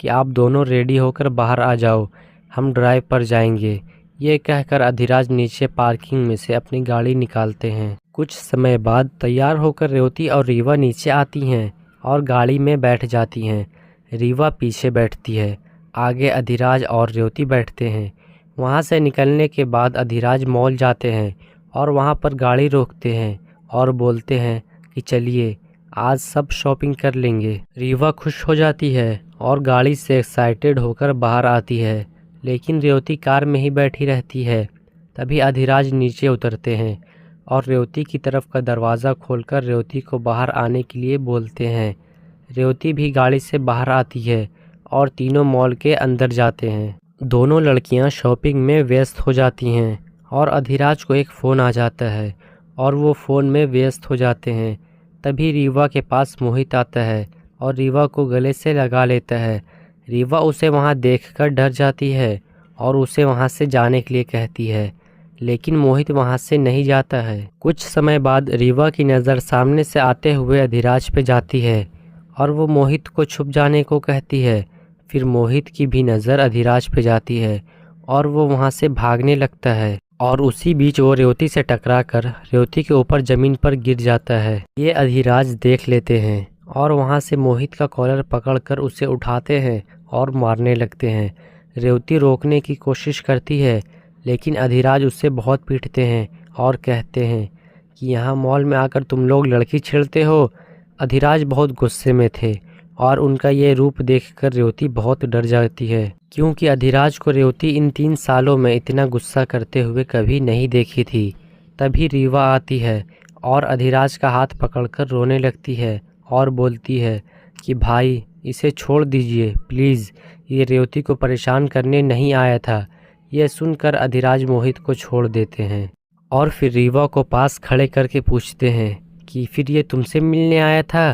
कि आप दोनों रेडी होकर बाहर आ जाओ, हम ड्राइव पर जाएंगे। ये कहकर अधिराज नीचे पार्किंग में से अपनी गाड़ी निकालते हैं। कुछ समय बाद तैयार होकर रेवती और रीवा नीचे आती हैं और गाड़ी में बैठ जाती हैं। रीवा पीछे बैठती है, आगे अधिराज और रेवती बैठते हैं। वहाँ से निकलने के बाद अधिराज मॉल जाते हैं और वहाँ पर गाड़ी रोकते हैं और बोलते हैं कि चलिए आज सब शॉपिंग कर लेंगे। रीवा खुश हो जाती है और गाड़ी से एक्साइटेड होकर बाहर आती है, लेकिन रेवती कार में ही बैठी रहती है। तभी अधिराज नीचे उतरते हैं और रेवती की तरफ का दरवाज़ा खोलकर रेवती को बाहर आने के लिए बोलते हैं। रेवती भी गाड़ी से बाहर आती है और तीनों मॉल के अंदर जाते हैं। दोनों लड़कियां शॉपिंग में व्यस्त हो जाती हैं और अधिराज को एक फ़ोन आ जाता है और वो फ़ोन में व्यस्त हो जाते हैं। तभी रीवा के पास मोहित आता है और रीवा को गले से लगा लेता है। रीवा उसे वहाँ देखकर डर जाती है और उसे वहाँ से जाने के लिए कहती है, लेकिन मोहित वहाँ से नहीं जाता है। कुछ समय बाद रीवा की नज़र सामने से आते हुए अधिराज पे जाती है और वो मोहित को छुप जाने को कहती है। फिर मोहित की भी नज़र अधिराज पे जाती है और वो वहाँ से भागने लगता है और उसी बीच वो रेवती से टकराकर रेवती के ऊपर ज़मीन पर गिर जाता है। ये अधिराज देख लेते हैं और वहाँ से मोहित का कॉलर पकड़कर उसे उठाते हैं और मारने लगते हैं। रेवती रोकने की कोशिश करती है, लेकिन अधिराज उससे बहुत पीटते हैं और कहते हैं कि यहाँ मॉल में आकर तुम लोग लड़की छेड़ते हो। अधिराज बहुत गुस्से में थे और उनका ये रूप देखकर रेवती बहुत डर जाती है, क्योंकि अधिराज को रेवती इन 3 सालों में इतना गुस्सा करते हुए कभी नहीं देखी थी। तभी रीवा आती है और अधिराज का हाथ पकड़कर रोने लगती है और बोलती है कि भाई इसे छोड़ दीजिए प्लीज़, ये रेवती को परेशान करने नहीं आया था। यह सुनकर अधिराज मोहित को छोड़ देते हैं और फिर रीवा को पास खड़े करके पूछते हैं कि फिर ये तुमसे मिलने आया था।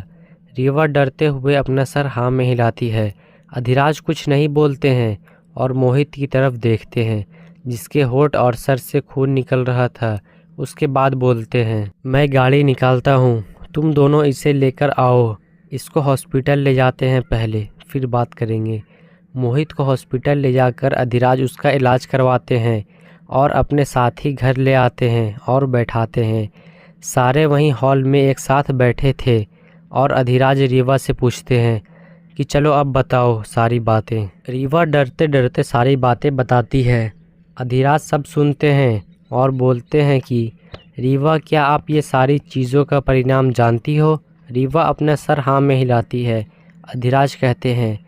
रीवा डरते हुए अपना सर हाँ में हिलाती है। अधिराज कुछ नहीं बोलते हैं और मोहित की तरफ देखते हैं, जिसके होंठ और सर से खून निकल रहा था। उसके बाद बोलते हैं मैं गाड़ी निकालता हूँ, तुम दोनों इसे लेकर आओ, इसको हॉस्पिटल ले जाते हैं, पहले फिर बात करेंगे। मोहित को हॉस्पिटल ले जाकर अधिराज उसका इलाज करवाते हैं और अपने साथ ही घर ले आते हैं और बैठाते हैं। सारे वहीं हॉल में एक साथ बैठे थे और अधिराज रीवा से पूछते हैं कि चलो अब बताओ सारी बातें। रीवा डरते डरते सारी बातें बताती है। अधिराज सब सुनते हैं और बोलते हैं कि रीवा, क्या आप ये सारी चीज़ों का परिणाम जानती हो? रीवा अपना सर हाँ में हिलाती है। अधिराज कहते हैं,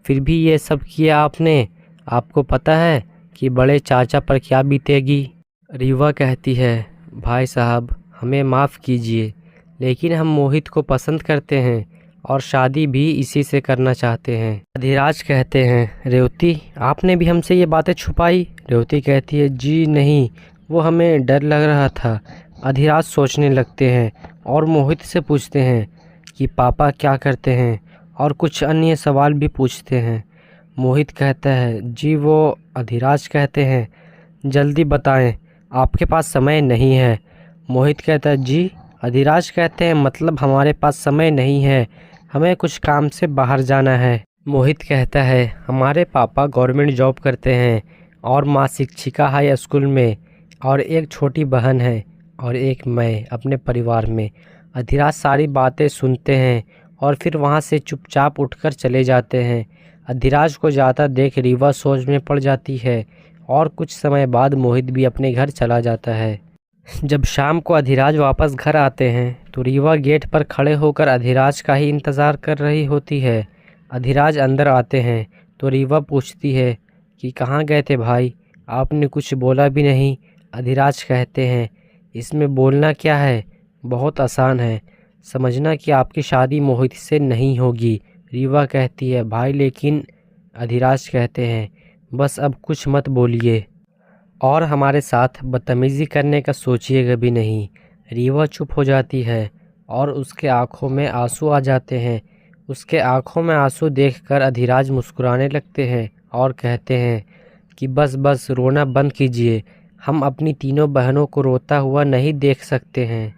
फिर भी ये सब किया आपने, आपको पता है कि बड़े चाचा पर क्या बीतेगी? रीवा कहती है, भाई साहब हमें माफ़ कीजिए, लेकिन हम मोहित को पसंद करते हैं और शादी भी इसी से करना चाहते हैं। अधिराज कहते हैं, रेवती आपने भी हमसे ये बातें छुपाई? रेवती कहती है, जी नहीं, वो हमें डर लग रहा था। अधिराज सोचने लगते हैं और मोहित से पूछते हैं कि पापा क्या करते हैं, और कुछ अन्य सवाल भी पूछते हैं। मोहित कहता है, जी वो। अधिराज कहते हैं, जल्दी बताएं, आपके पास समय नहीं है। मोहित कहता है, जी। अधिराज कहते हैं, मतलब हमारे पास समय नहीं है, हमें कुछ काम से बाहर जाना है। मोहित कहता है, हमारे पापा गवर्नमेंट जॉब करते हैं और माँ शिक्षिका हाई स्कूल में, और एक छोटी बहन है और एक मैं अपने परिवार में। अधिराज सारी बातें सुनते हैं और फिर वहाँ से चुपचाप उठकर चले जाते हैं। अधिराज को जाता देख रीवा सोच में पड़ जाती है और कुछ समय बाद मोहित भी अपने घर चला जाता है। जब शाम को अधिराज वापस घर आते हैं तो रीवा गेट पर खड़े होकर अधिराज का ही इंतज़ार कर रही होती है। अधिराज अंदर आते हैं तो रीवा पूछती है कि कहाँ गए थे भाई, आपने कुछ बोला भी नहीं। अधिराज कहते हैं, इसमें बोलना क्या है, बहुत आसान है, समझना कि आपकी शादी मोहित से नहीं होगी। रीवा कहती है, भाई लेकिन। अधिराज कहते हैं, बस अब कुछ मत बोलिए और हमारे साथ बदतमीज़ी करने का सोचिएगा भी नहीं। रीवा चुप हो जाती है और उसके आंखों में आंसू आ जाते हैं। उसके आंखों में आंसू देखकर अधिराज मुस्कुराने लगते हैं और कहते हैं कि बस बस रोना बंद कीजिए, हम अपनी तीनों बहनों को रोता हुआ नहीं देख सकते हैं।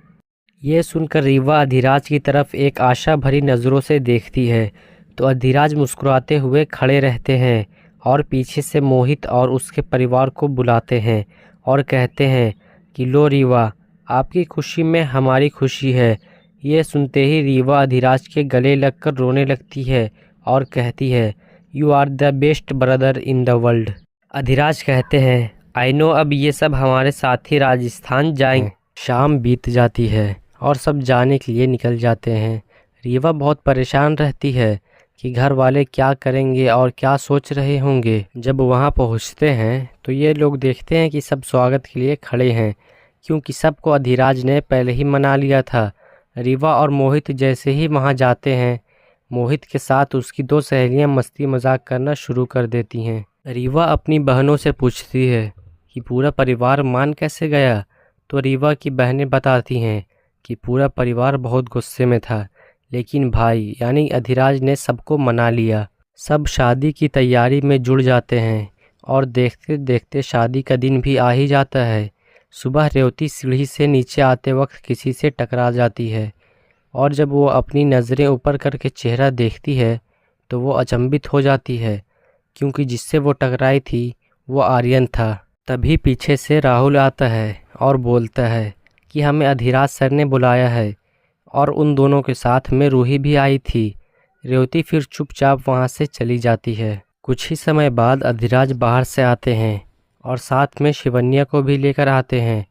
ये सुनकर रीवा अधिराज की तरफ एक आशा भरी नज़रों से देखती है तो अधिराज मुस्कुराते हुए खड़े रहते हैं और पीछे से मोहित और उसके परिवार को बुलाते हैं और कहते हैं कि लो रीवा, आपकी खुशी में हमारी खुशी है। ये सुनते ही रीवा अधिराज के गले लगकर रोने लगती है और कहती है, you are the best brother in the world. Adhiraj कहते हैं, आई नो, अब ये सब हमारे साथ ही राजस्थान जाएंगे। शाम बीत जाती है और सब जाने के लिए निकल जाते हैं। रीवा बहुत परेशान रहती है कि घर वाले क्या करेंगे और क्या सोच रहे होंगे। जब वहाँ पहुँचते हैं तो ये लोग देखते हैं कि सब स्वागत के लिए खड़े हैं, क्योंकि सबको अधिराज ने पहले ही मना लिया था। रीवा और मोहित जैसे ही वहाँ जाते हैं, मोहित के साथ उसकी दो सहेलियाँ मस्ती मजाक करना शुरू कर देती हैं। रीवा अपनी बहनों से पूछती है कि पूरा परिवार मान कैसे गया, तो रीवा की बहनें बताती हैं कि पूरा परिवार बहुत गुस्से में था, लेकिन भाई यानी अधिराज ने सबको मना लिया। सब शादी की तैयारी में जुड़ जाते हैं और देखते देखते शादी का दिन भी आ ही जाता है। सुबह रेवती सीढ़ी से नीचे आते वक्त किसी से टकरा जाती है और जब वो अपनी नज़रें ऊपर करके चेहरा देखती है तो वो अचंभित हो जाती है, क्योंकि जिससे वो टकराई थी वो आर्यन था। तभी पीछे से राहुल आता है और बोलता है कि हमें अधिराज सर ने बुलाया है, और उन दोनों के साथ में रूही भी आई थी। रेवती फिर चुपचाप वहाँ से चली जाती है। कुछ ही समय बाद अधिराज बाहर से आते हैं और साथ में शिवन्या को भी लेकर आते हैं।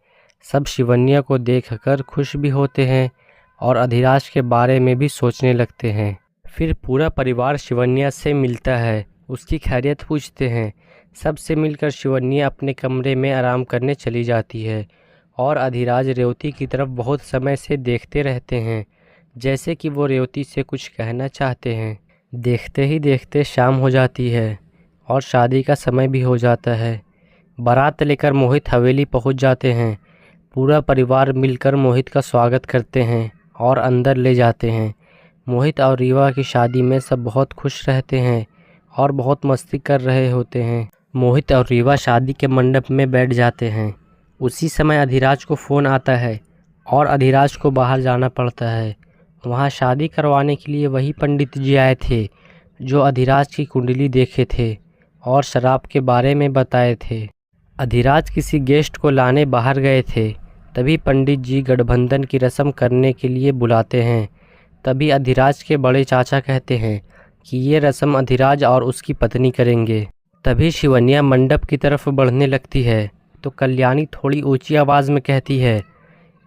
सब शिवन्या को देखकर खुश भी होते हैं और अधिराज के बारे में भी सोचने लगते हैं। फिर पूरा परिवार शिवन्या से मिलता है, उसकी खैरियत पूछते हैं। सबसे मिलकर शिवन्या अपने कमरे में आराम करने चली जाती है और अधिराज रेवती की तरफ बहुत समय से देखते रहते हैं, जैसे कि वो रेवती से कुछ कहना चाहते हैं। देखते ही देखते शाम हो जाती है और शादी का समय भी हो जाता है। बारात लेकर मोहित हवेली पहुंच जाते हैं। पूरा परिवार मिलकर मोहित का स्वागत करते हैं और अंदर ले जाते हैं। मोहित और रीवा की शादी में सब बहुत खुश रहते हैं और बहुत मस्ती कर रहे होते हैं। मोहित और रीवा शादी के मंडप में बैठ जाते हैं। उसी समय अधिराज को फ़ोन आता है और अधिराज को बाहर जाना पड़ता है। वहाँ शादी करवाने के लिए वही पंडित जी आए थे जो अधिराज की कुंडली देखे थे और शराब के बारे में बताए थे। अधिराज किसी गेस्ट को लाने बाहर गए थे, तभी पंडित जी गठबंधन की रस्म करने के लिए बुलाते हैं। तभी अधिराज के बड़े चाचा कहते हैं कि ये रस्म अधिराज और उसकी पत्नी करेंगे। तभी शिवन्या मंडप की तरफ बढ़ने लगती है तो कल्याणी थोड़ी ऊंची आवाज़ में कहती है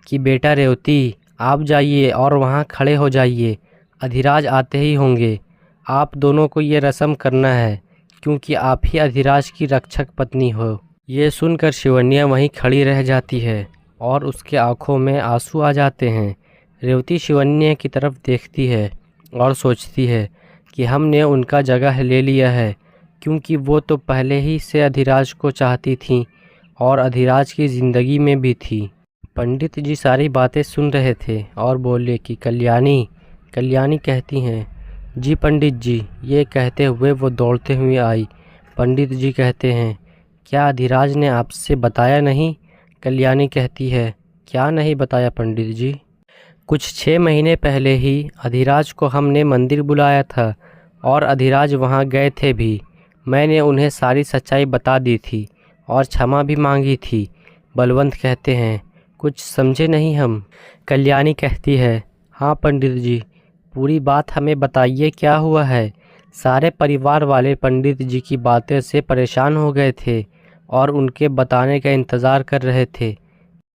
कि बेटा रेवती, आप जाइए और वहाँ खड़े हो जाइए, अधिराज आते ही होंगे। आप दोनों को ये रस्म करना है, क्योंकि आप ही अधिराज की रक्षक पत्नी हो। ये सुनकर शिवन्या वहीं खड़ी रह जाती है और उसके आंखों में आंसू आ जाते हैं। रेवती शिवन्या की तरफ देखती है और सोचती है कि हमने उनका जगह ले लिया है, क्योंकि वो तो पहले ही से अधिराज को चाहती थीं और अधिराज की ज़िंदगी में भी थी। पंडित जी सारी बातें सुन रहे थे और बोले कि कल्याणी। कल्याणी कहती हैं, जी पंडित जी। ये कहते हुए वो दौड़ते हुए आई। पंडित जी कहते हैं, क्या अधिराज ने आपसे बताया नहीं? कल्याणी कहती है, क्या नहीं बताया पंडित जी? कुछ 6 महीने पहले ही अधिराज को हमने मंदिर बुलाया था और अधिराज वहाँ गए थे भी। मैंने उन्हें सारी सच्चाई बता दी थी और क्षमा भी मांगी थी। बलवंत कहते हैं, कुछ समझे नहीं हम? कल्याणी कहती है, हाँ पंडित जी, पूरी बात हमें बताइए, क्या हुआ है? सारे परिवार वाले पंडित जी की बातें से परेशान हो गए थे और उनके बताने का इंतज़ार कर रहे थे।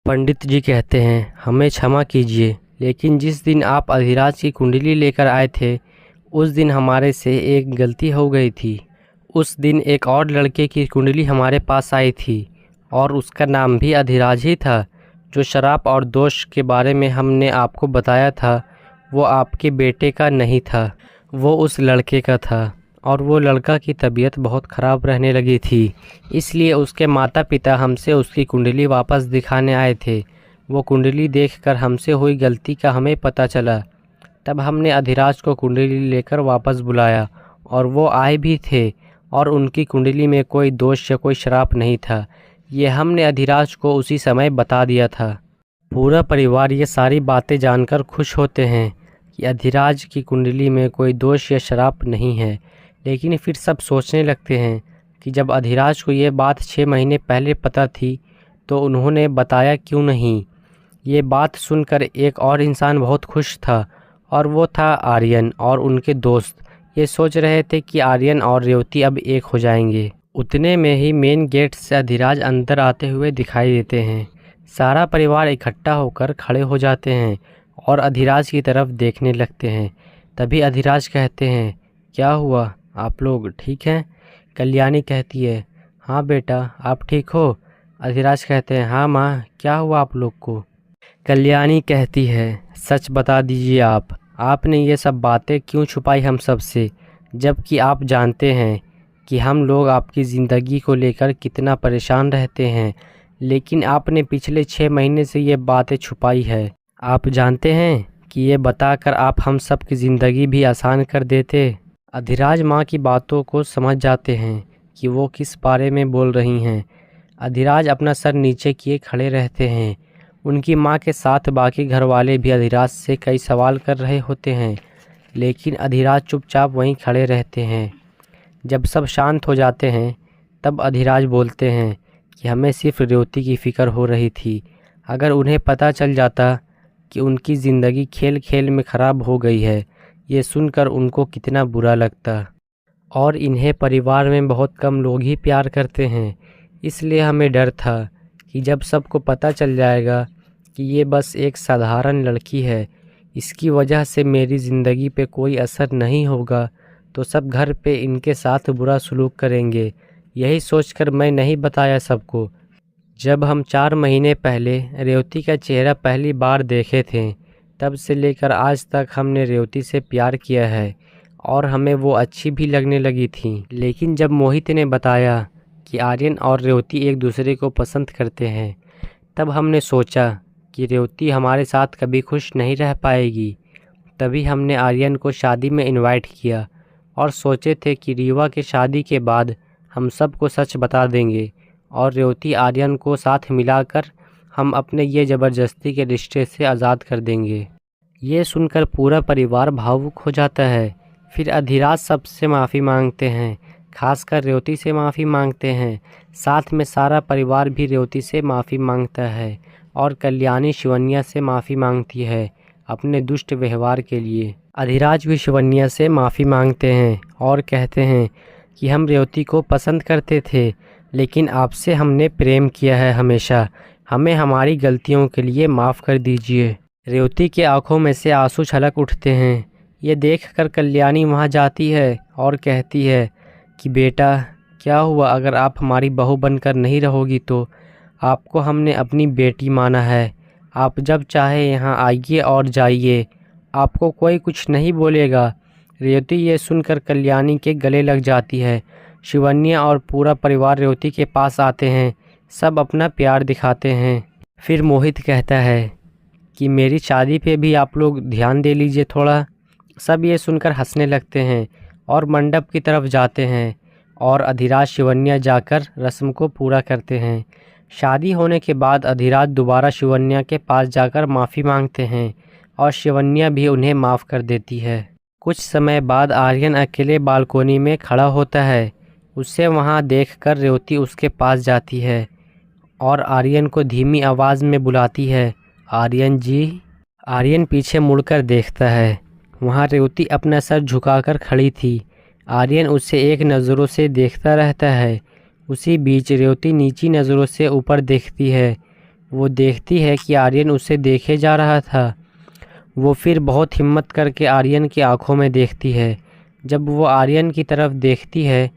पंडित जी कहते हैं, हमें क्षमा कीजिए, लेकिन जिस दिन आप अधिराज की कुंडली लेकर आए थे, उस दिन हमारे से एक गलती हो गई थी। उस दिन एक और लड़के की कुंडली हमारे पास आई थी और उसका नाम भी अधिराज ही था। जो शराब और दोष के बारे में हमने आपको बताया था, वो आपके बेटे का नहीं था, वो उस लड़के का था। और वो लड़का की तबीयत बहुत ख़राब रहने लगी थी, इसलिए उसके माता पिता हमसे उसकी कुंडली वापस दिखाने आए थे। वो कुंडली देखकर हमसे हुई गलती का हमें पता चला। तब हमने अधिराज को कुंडली लेकर वापस बुलाया और वो आए भी थे और उनकी कुंडली में कोई दोष या कोई श्राप नहीं था। ये हमने अधिराज को उसी समय बता दिया था। पूरा परिवार ये सारी बातें जानकर खुश होते हैं कि अधिराज की कुंडली में कोई दोष या श्राप नहीं है। लेकिन फिर सब सोचने लगते हैं कि जब अधिराज को ये बात 6 महीने पहले पता थी, तो उन्होंने बताया क्यों नहीं। ये बात सुनकर एक और इंसान बहुत खुश था और वो था आर्यन और उनके दोस्त। ये सोच रहे थे कि आर्यन और रेवती अब एक हो जाएंगे। उतने में ही मेन गेट से अधिराज अंदर आते हुए दिखाई देते हैं। सारा परिवार इकट्ठा होकर खड़े हो जाते हैं और अधिराज की तरफ देखने लगते हैं। तभी अधिराज कहते हैं, क्या हुआ, आप लोग ठीक हैं? कल्याणी कहती है, हाँ बेटा, आप ठीक हो? अधिराज कहते हैं, हाँ माँ, क्या हुआ आप लोग को? कल्याणी कहती है, सच बता दीजिए आपने ये सब बातें क्यों छुपाई हम सब से, जबकि आप जानते हैं कि हम लोग आपकी ज़िंदगी को लेकर कितना परेशान रहते हैं, लेकिन आपने पिछले 6 महीने से ये बातें छुपाई है। आप जानते हैं कि ये बताकर आप हम सब की ज़िंदगी भी आसान कर देते। अधिराज माँ की बातों को समझ जाते हैं कि वो किस बारे में बोल रही हैं। अधिराज अपना सर नीचे किए खड़े रहते हैं। उनकी माँ के साथ बाकी घर वाले भी अधिराज से कई सवाल कर रहे होते हैं, लेकिन अधिराज चुपचाप वहीं खड़े रहते हैं। जब सब शांत हो जाते हैं, तब अधिराज बोलते हैं कि हमें सिर्फ रेवती की फ़िक्र हो रही थी। अगर उन्हें पता चल जाता कि उनकी ज़िंदगी खेल खेल में ख़राब हो गई है, ये सुनकर उनको कितना बुरा लगता। और इन्हें परिवार में बहुत कम लोग ही प्यार करते हैं, इसलिए हमें डर था कि जब सबको पता चल जाएगा कि ये बस एक साधारण लड़की है, इसकी वजह से मेरी ज़िंदगी पे कोई असर नहीं होगा, तो सब घर पे इनके साथ बुरा सलूक करेंगे। यही सोचकर मैं नहीं बताया सबको। जब हम 4 महीने पहले रेवती का चेहरा पहली बार देखे थे, तब से लेकर आज तक हमने रेवती से प्यार किया है और हमें वो अच्छी भी लगने लगी थी। लेकिन जब मोहित ने बताया कि आर्यन और रेवती एक दूसरे को पसंद करते हैं, तब हमने सोचा कि रेवती हमारे साथ कभी खुश नहीं रह पाएगी। तभी हमने आर्यन को शादी में इनवाइट किया और सोचे थे कि रीवा के शादी के बाद हम सबको सच बता देंगे और रेवती आर्यन को साथ मिलाकर हम अपने ये ज़बरदस्ती के रिश्ते से आज़ाद कर देंगे। ये सुनकर पूरा परिवार भावुक हो जाता है। फिर अधिराज सबसे माफ़ी मांगते हैं, खासकर रेवती से माफ़ी मांगते हैं। साथ में सारा परिवार भी रेवती से माफ़ी मांगता है और कल्याणी शिवन्या से माफ़ी मांगती है अपने दुष्ट व्यवहार के लिए। अधिराज भी शिवन्या से माफ़ी मांगते हैं और कहते हैं कि हम रेवती को पसंद करते थे, लेकिन आपसे हमने प्रेम किया है हमेशा। हमें हमारी गलतियों के लिए माफ़ कर दीजिए। रेवती के आंखों में से आंसू छलक उठते हैं। ये देखकर कल्याणी वहाँ जाती है और कहती है कि बेटा क्या हुआ, अगर आप हमारी बहू बनकर नहीं रहोगी तो आपको हमने अपनी बेटी माना है। आप जब चाहे यहाँ आइए और जाइए, आपको कोई कुछ नहीं बोलेगा। रेवती ये सुनकर कल्याणी के गले लग जाती है। शिवन्या और पूरा परिवार रेवती के पास आते हैं, सब अपना प्यार दिखाते हैं। फिर मोहित कहता है कि मेरी शादी पे भी आप लोग ध्यान दे लीजिए थोड़ा। सब ये सुनकर हंसने लगते हैं और मंडप की तरफ जाते हैं और अधिराज शिवन्या जाकर रस्म को पूरा करते हैं। शादी होने के बाद अधिराज दोबारा शिवन्या के पास जाकर माफ़ी मांगते हैं और शिवन्या भी उन्हें माफ़ कर देती है। कुछ समय बाद आर्यन अकेले बालकोनी में खड़ा होता है। उसे वहाँ देखकर रेवती उसके पास जाती है और आर्यन को धीमी आवाज़ में बुलाती है, आर्यन जी। आर्यन पीछे मुड़कर देखता है। वहाँ रेवती अपना सर झुकाकर खड़ी थी। आर्यन उसे एक नज़रों से देखता रहता है। उसी बीच रेवती नीची नज़रों से ऊपर देखती है। वो देखती है कि आर्यन उसे देखे जा रहा था। वो फिर बहुत हिम्मत करके आर्यन की आंखों में देखती है। जब वो आर्यन की तरफ देखती है,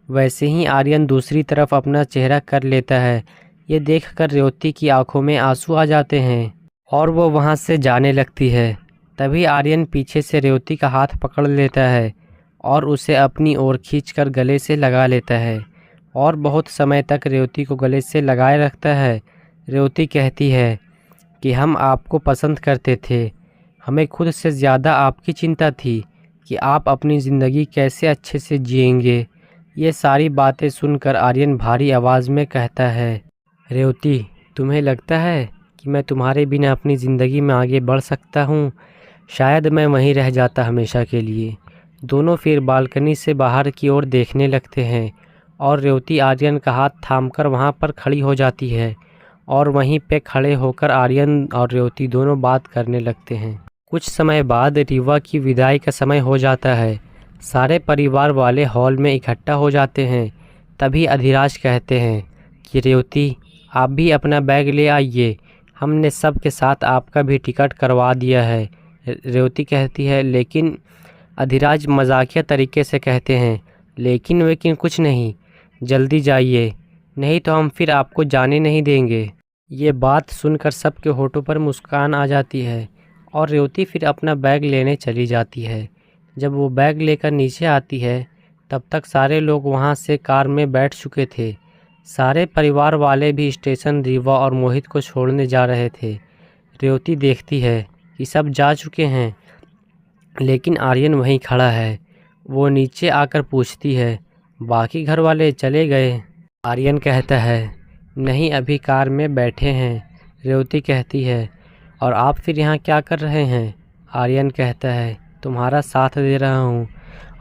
वैसे ही आर्यन दूसरी तरफ अपना चेहरा कर लेता है। ये देखकर रेवती की आंखों में आंसू आ जाते हैं और वो वहाँ से जाने लगती है। तभी आर्यन पीछे से रेवती का हाथ पकड़ लेता है और उसे अपनी ओर खींचकर गले से लगा लेता है और बहुत समय तक रेवती को गले से लगाए रखता है। रेवती कहती है कि हम आपको पसंद करते थे, हमें खुद से ज़्यादा आपकी चिंता थी कि आप अपनी ज़िंदगी कैसे अच्छे से जिएंगे। ये सारी बातें सुनकर आर्यन भारी आवाज़ में कहता है, रेवती तुम्हें लगता है कि मैं तुम्हारे बिना अपनी ज़िंदगी में आगे बढ़ सकता हूँ? शायद मैं वहीं रह जाता हमेशा के लिए। दोनों फिर बालकनी से बाहर की ओर देखने लगते हैं और रेवती आर्यन का हाथ थामकर वहाँ पर खड़ी हो जाती है और वहीं पे खड़े होकर आर्यन और रेवती दोनों बात करने लगते हैं। कुछ समय बाद रीवा की विदाई का समय हो जाता है। सारे परिवार वाले हॉल में इकट्ठा हो जाते हैं। तभी अधिराज कहते हैं कि रेवती आप भी अपना बैग ले आइए, हमने सब के साथ आपका भी टिकट करवा दिया है। रेवती कहती है लेकिन अधिराज मजाकिया तरीके से कहते हैं, लेकिन कुछ नहीं, जल्दी जाइए नहीं तो हम फिर आपको जाने नहीं देंगे। ये बात सुनकर सबके होठों पर मुस्कान आ जाती है और रेवती फिर अपना बैग लेने चली जाती है। जब वो बैग लेकर नीचे आती है तब तक सारे लोग वहाँ से कार में बैठ चुके थे। सारे परिवार वाले भी स्टेशन रीवा और मोहित को छोड़ने जा रहे थे। रेवती देखती है कि सब जा चुके हैं लेकिन आर्यन वहीं खड़ा है। वो नीचे आकर पूछती है, बाकी घर वाले चले गए? आर्यन कहता है, नहीं अभी कार में बैठे हैं। रेवती कहती है, और आप फिर यहाँ क्या कर रहे हैं? आर्यन कहता है, तुम्हारा साथ दे रहा हूँ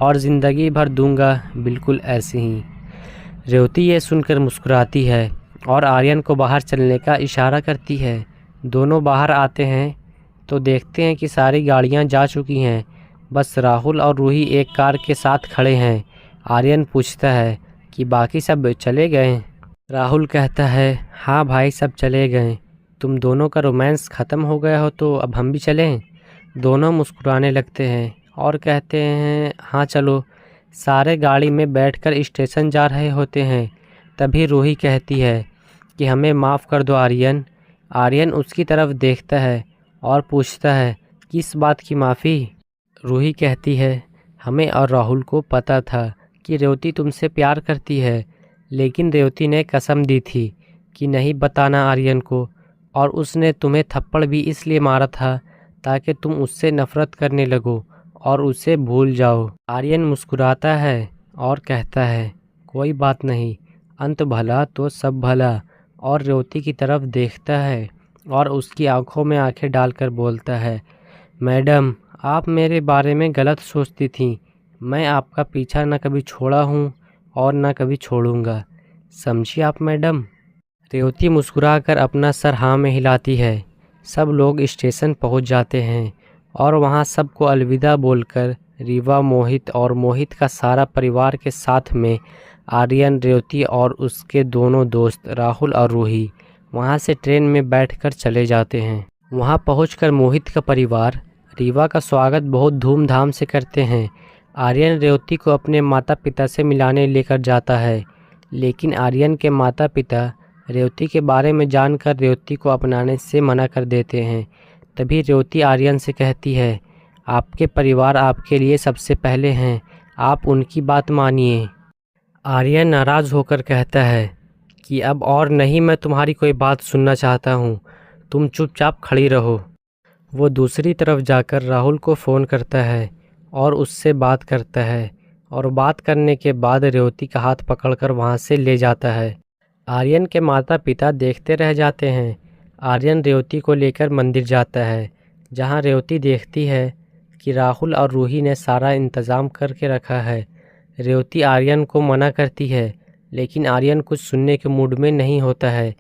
और ज़िंदगी भर दूंगा, बिल्कुल ऐसे ही। रेवती ये सुनकर मुस्कुराती है और आर्यन को बाहर चलने का इशारा करती है। दोनों बाहर आते हैं तो देखते हैं कि सारी गाड़ियाँ जा चुकी हैं, बस राहुल और रूही एक कार के साथ खड़े हैं। आर्यन पूछता है कि बाकी सब चले गए? राहुल कहता है, हाँ भाई सब चले गए, तुम दोनों का रोमांस ख़त्म हो गया हो तो अब हम भी चलें? दोनों मुस्कुराने लगते हैं और कहते हैं, हाँ चलो। सारे गाड़ी में बैठकर स्टेशन जा रहे होते हैं। तभी रूही कहती है कि हमें माफ़ कर दो आर्यन। आर्यन उसकी तरफ देखता है और पूछता है, किस बात की माफ़ी? रूही कहती है, हमें और राहुल को पता था कि रेवती तुमसे प्यार करती है, लेकिन रेवती ने कसम दी थी कि नहीं बताना आर्यन को, और उसने तुम्हें थप्पड़ भी इसलिए मारा था ताकि तुम उससे नफ़रत करने लगो और उसे भूल जाओ। आर्यन मुस्कुराता है और कहता है, कोई बात नहीं, अंत भला तो सब भला, और रेवती की तरफ देखता है और उसकी आंखों में आंखें डालकर बोलता है, मैडम आप मेरे बारे में गलत सोचती थी। मैं आपका पीछा न कभी छोड़ा हूँ और न कभी छोड़ूंगा, समझिए आप मैडम। रेवती मुस्कुराकर अपना सर हाँ में हिलाती है। सब लोग स्टेशन पहुँच जाते हैं और वहाँ सबको अलविदा बोलकर रीवा, मोहित और मोहित का सारा परिवार के साथ में आर्यन, रेवती और उसके दोनों दोस्त राहुल और रूही वहाँ से ट्रेन में बैठकर चले जाते हैं। वहाँ पहुंचकर मोहित का परिवार रीवा का स्वागत बहुत धूमधाम से करते हैं। आर्यन रेवती को अपने माता पिता से मिलाने लेकर जाता है, लेकिन आर्यन के माता पिता रेवती के बारे में जानकर रेवती को अपनाने से मना कर देते हैं। तभी रेवती आर्यन से कहती है, आपके परिवार आपके लिए सबसे पहले हैं, आप उनकी बात मानिए। आर्यन नाराज़ होकर कहता है कि अब और नहीं, मैं तुम्हारी कोई बात सुनना चाहता हूँ, तुम चुपचाप खड़ी रहो। वो दूसरी तरफ जाकर राहुल को फ़ोन करता है और उससे बात करता है, और बात करने के बाद रेवती का हाथ पकड़कर वहाँ से ले जाता है। आर्यन के माता पिता देखते रह जाते हैं। आर्यन रेवती को लेकर मंदिर जाता है, जहाँ रेवती देखती है कि राहुल और रूही ने सारा इंतज़ाम करके रखा है। रेवती आर्यन को मना करती है, लेकिन आर्यन कुछ सुनने के मूड में नहीं होता है।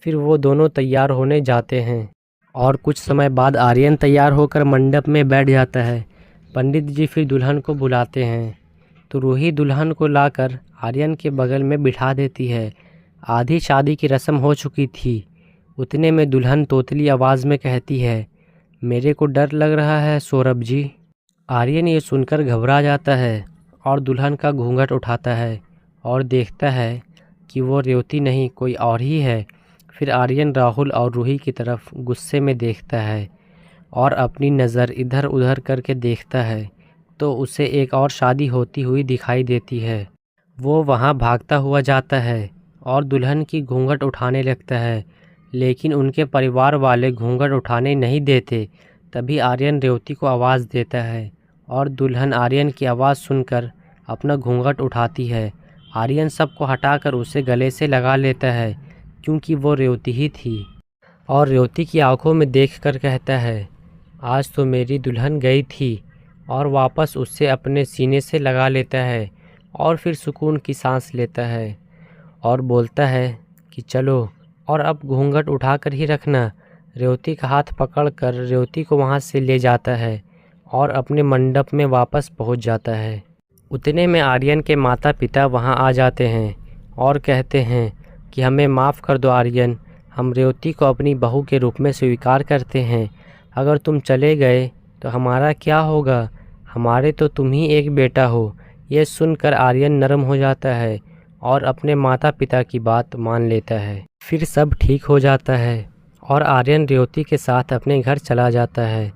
फिर वो दोनों तैयार होने जाते हैं और कुछ समय बाद आर्यन तैयार होकर मंडप में बैठ जाता है। पंडित जी फिर दुल्हन को बुलाते हैं, तो रूही दुल्हन को लाकर आर्यन के बगल में बिठा देती है। आधी शादी की रस्म हो चुकी थी। उतने में दुल्हन तोतली आवाज़ में कहती है, मेरे को डर लग रहा है सौरभ जी। आर्यन ये सुनकर घबरा जाता है और दुल्हन का घूंघट उठाता है और देखता है कि वो रेवती नहीं, कोई और ही है। फिर आर्यन राहुल और रूही की तरफ गुस्से में देखता है और अपनी नज़र इधर उधर करके देखता है, तो उसे एक और शादी होती हुई दिखाई देती है। वो वहाँ भागता हुआ जाता है और दुल्हन की घूंघट उठाने लगता है, लेकिन उनके परिवार वाले घूंघट उठाने नहीं देते। तभी आर्यन रेवती को आवाज़ देता है और दुल्हन आर्यन की आवाज़ सुनकर अपना घूंघट उठाती है। आर्यन सबको हटाकर उसे गले से लगा लेता है, क्योंकि वो रेवती ही थी। और रेवती की आंखों में देखकर कहता है, आज तो मेरी दुल्हन गई थी, और वापस उससे अपने सीने से लगा लेता है और फिर सुकून की सांस लेता है और बोलता है कि चलो, और अब घूंघट उठाकर ही रखना। रेवती का हाथ पकड़कर रेवती को वहाँ से ले जाता है और अपने मंडप में वापस पहुँच जाता है। उतने में आर्यन के माता पिता वहाँ आ जाते हैं और कहते हैं कि हमें माफ़ कर दो आर्यन, हम रेवती को अपनी बहू के रूप में स्वीकार करते हैं। अगर तुम चले गए तो हमारा क्या होगा, हमारे तो तुम ही एक बेटा हो। ये सुनकर आर्यन नरम हो जाता है और अपने माता पिता की बात मान लेता है। फिर सब ठीक हो जाता है और आर्यन रेवती के साथ अपने घर चला जाता है।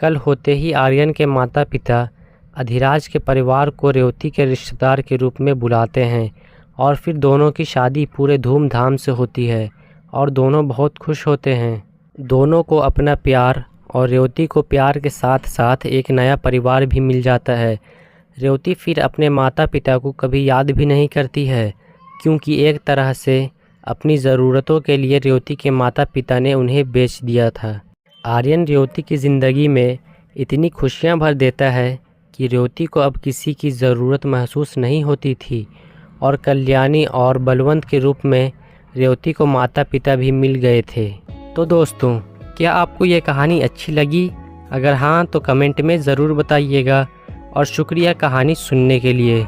कल होते ही आर्यन के माता पिता अधिराज के परिवार को रेवती के रिश्तेदार के रूप में बुलाते हैं और फिर दोनों की शादी पूरे धूमधाम से होती है और दोनों बहुत खुश होते हैं। दोनों को अपना प्यार और रेवती को प्यार के साथ साथ एक नया परिवार भी मिल जाता है। रेवती फिर अपने माता पिता को कभी याद भी नहीं करती है, क्योंकि एक तरह से अपनी ज़रूरतों के लिए रेवती के माता पिता ने उन्हें बेच दिया था। आर्यन रेवती की ज़िंदगी में इतनी खुशियां भर देता है कि रेवती को अब किसी की ज़रूरत महसूस नहीं होती थी, और कल्याणी और बलवंत के रूप में रेवती को माता पिता भी मिल गए थे। तो दोस्तों, क्या आपको ये कहानी अच्छी लगी? अगर हाँ तो कमेंट में ज़रूर बताइएगा, और शुक्रिया कहानी सुनने के लिए।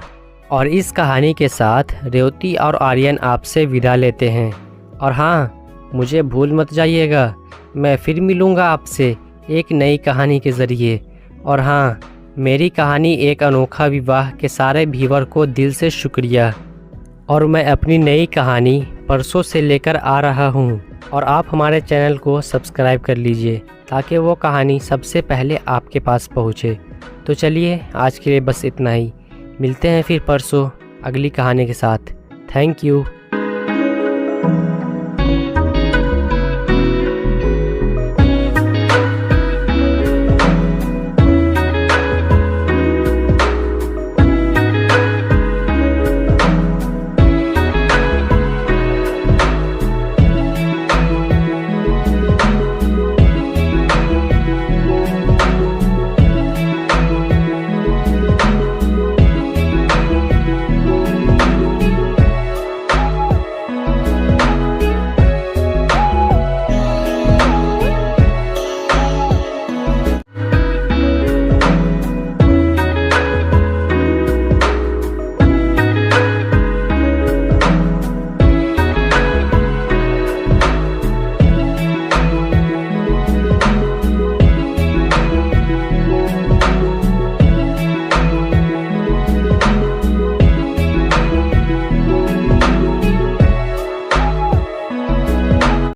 और इस कहानी के साथ रेवती और आर्यन आपसे विदा लेते हैं। और हाँ, मुझे भूल मत जाइएगा, मैं फिर मिलूँगा आपसे एक नई कहानी के ज़रिए। और हाँ, मेरी कहानी एक अनोखा विवाह के सारे व्यूअर को दिल से शुक्रिया। और मैं अपनी नई कहानी परसों से लेकर आ रहा हूँ, और आप हमारे चैनल को सब्सक्राइब कर लीजिए ताकि वो कहानी सबसे पहले आपके पास पहुँचे। तो चलिए, आज के लिए बस इतना ही। मिलते हैं फिर परसों अगली कहानी के साथ। Thank you.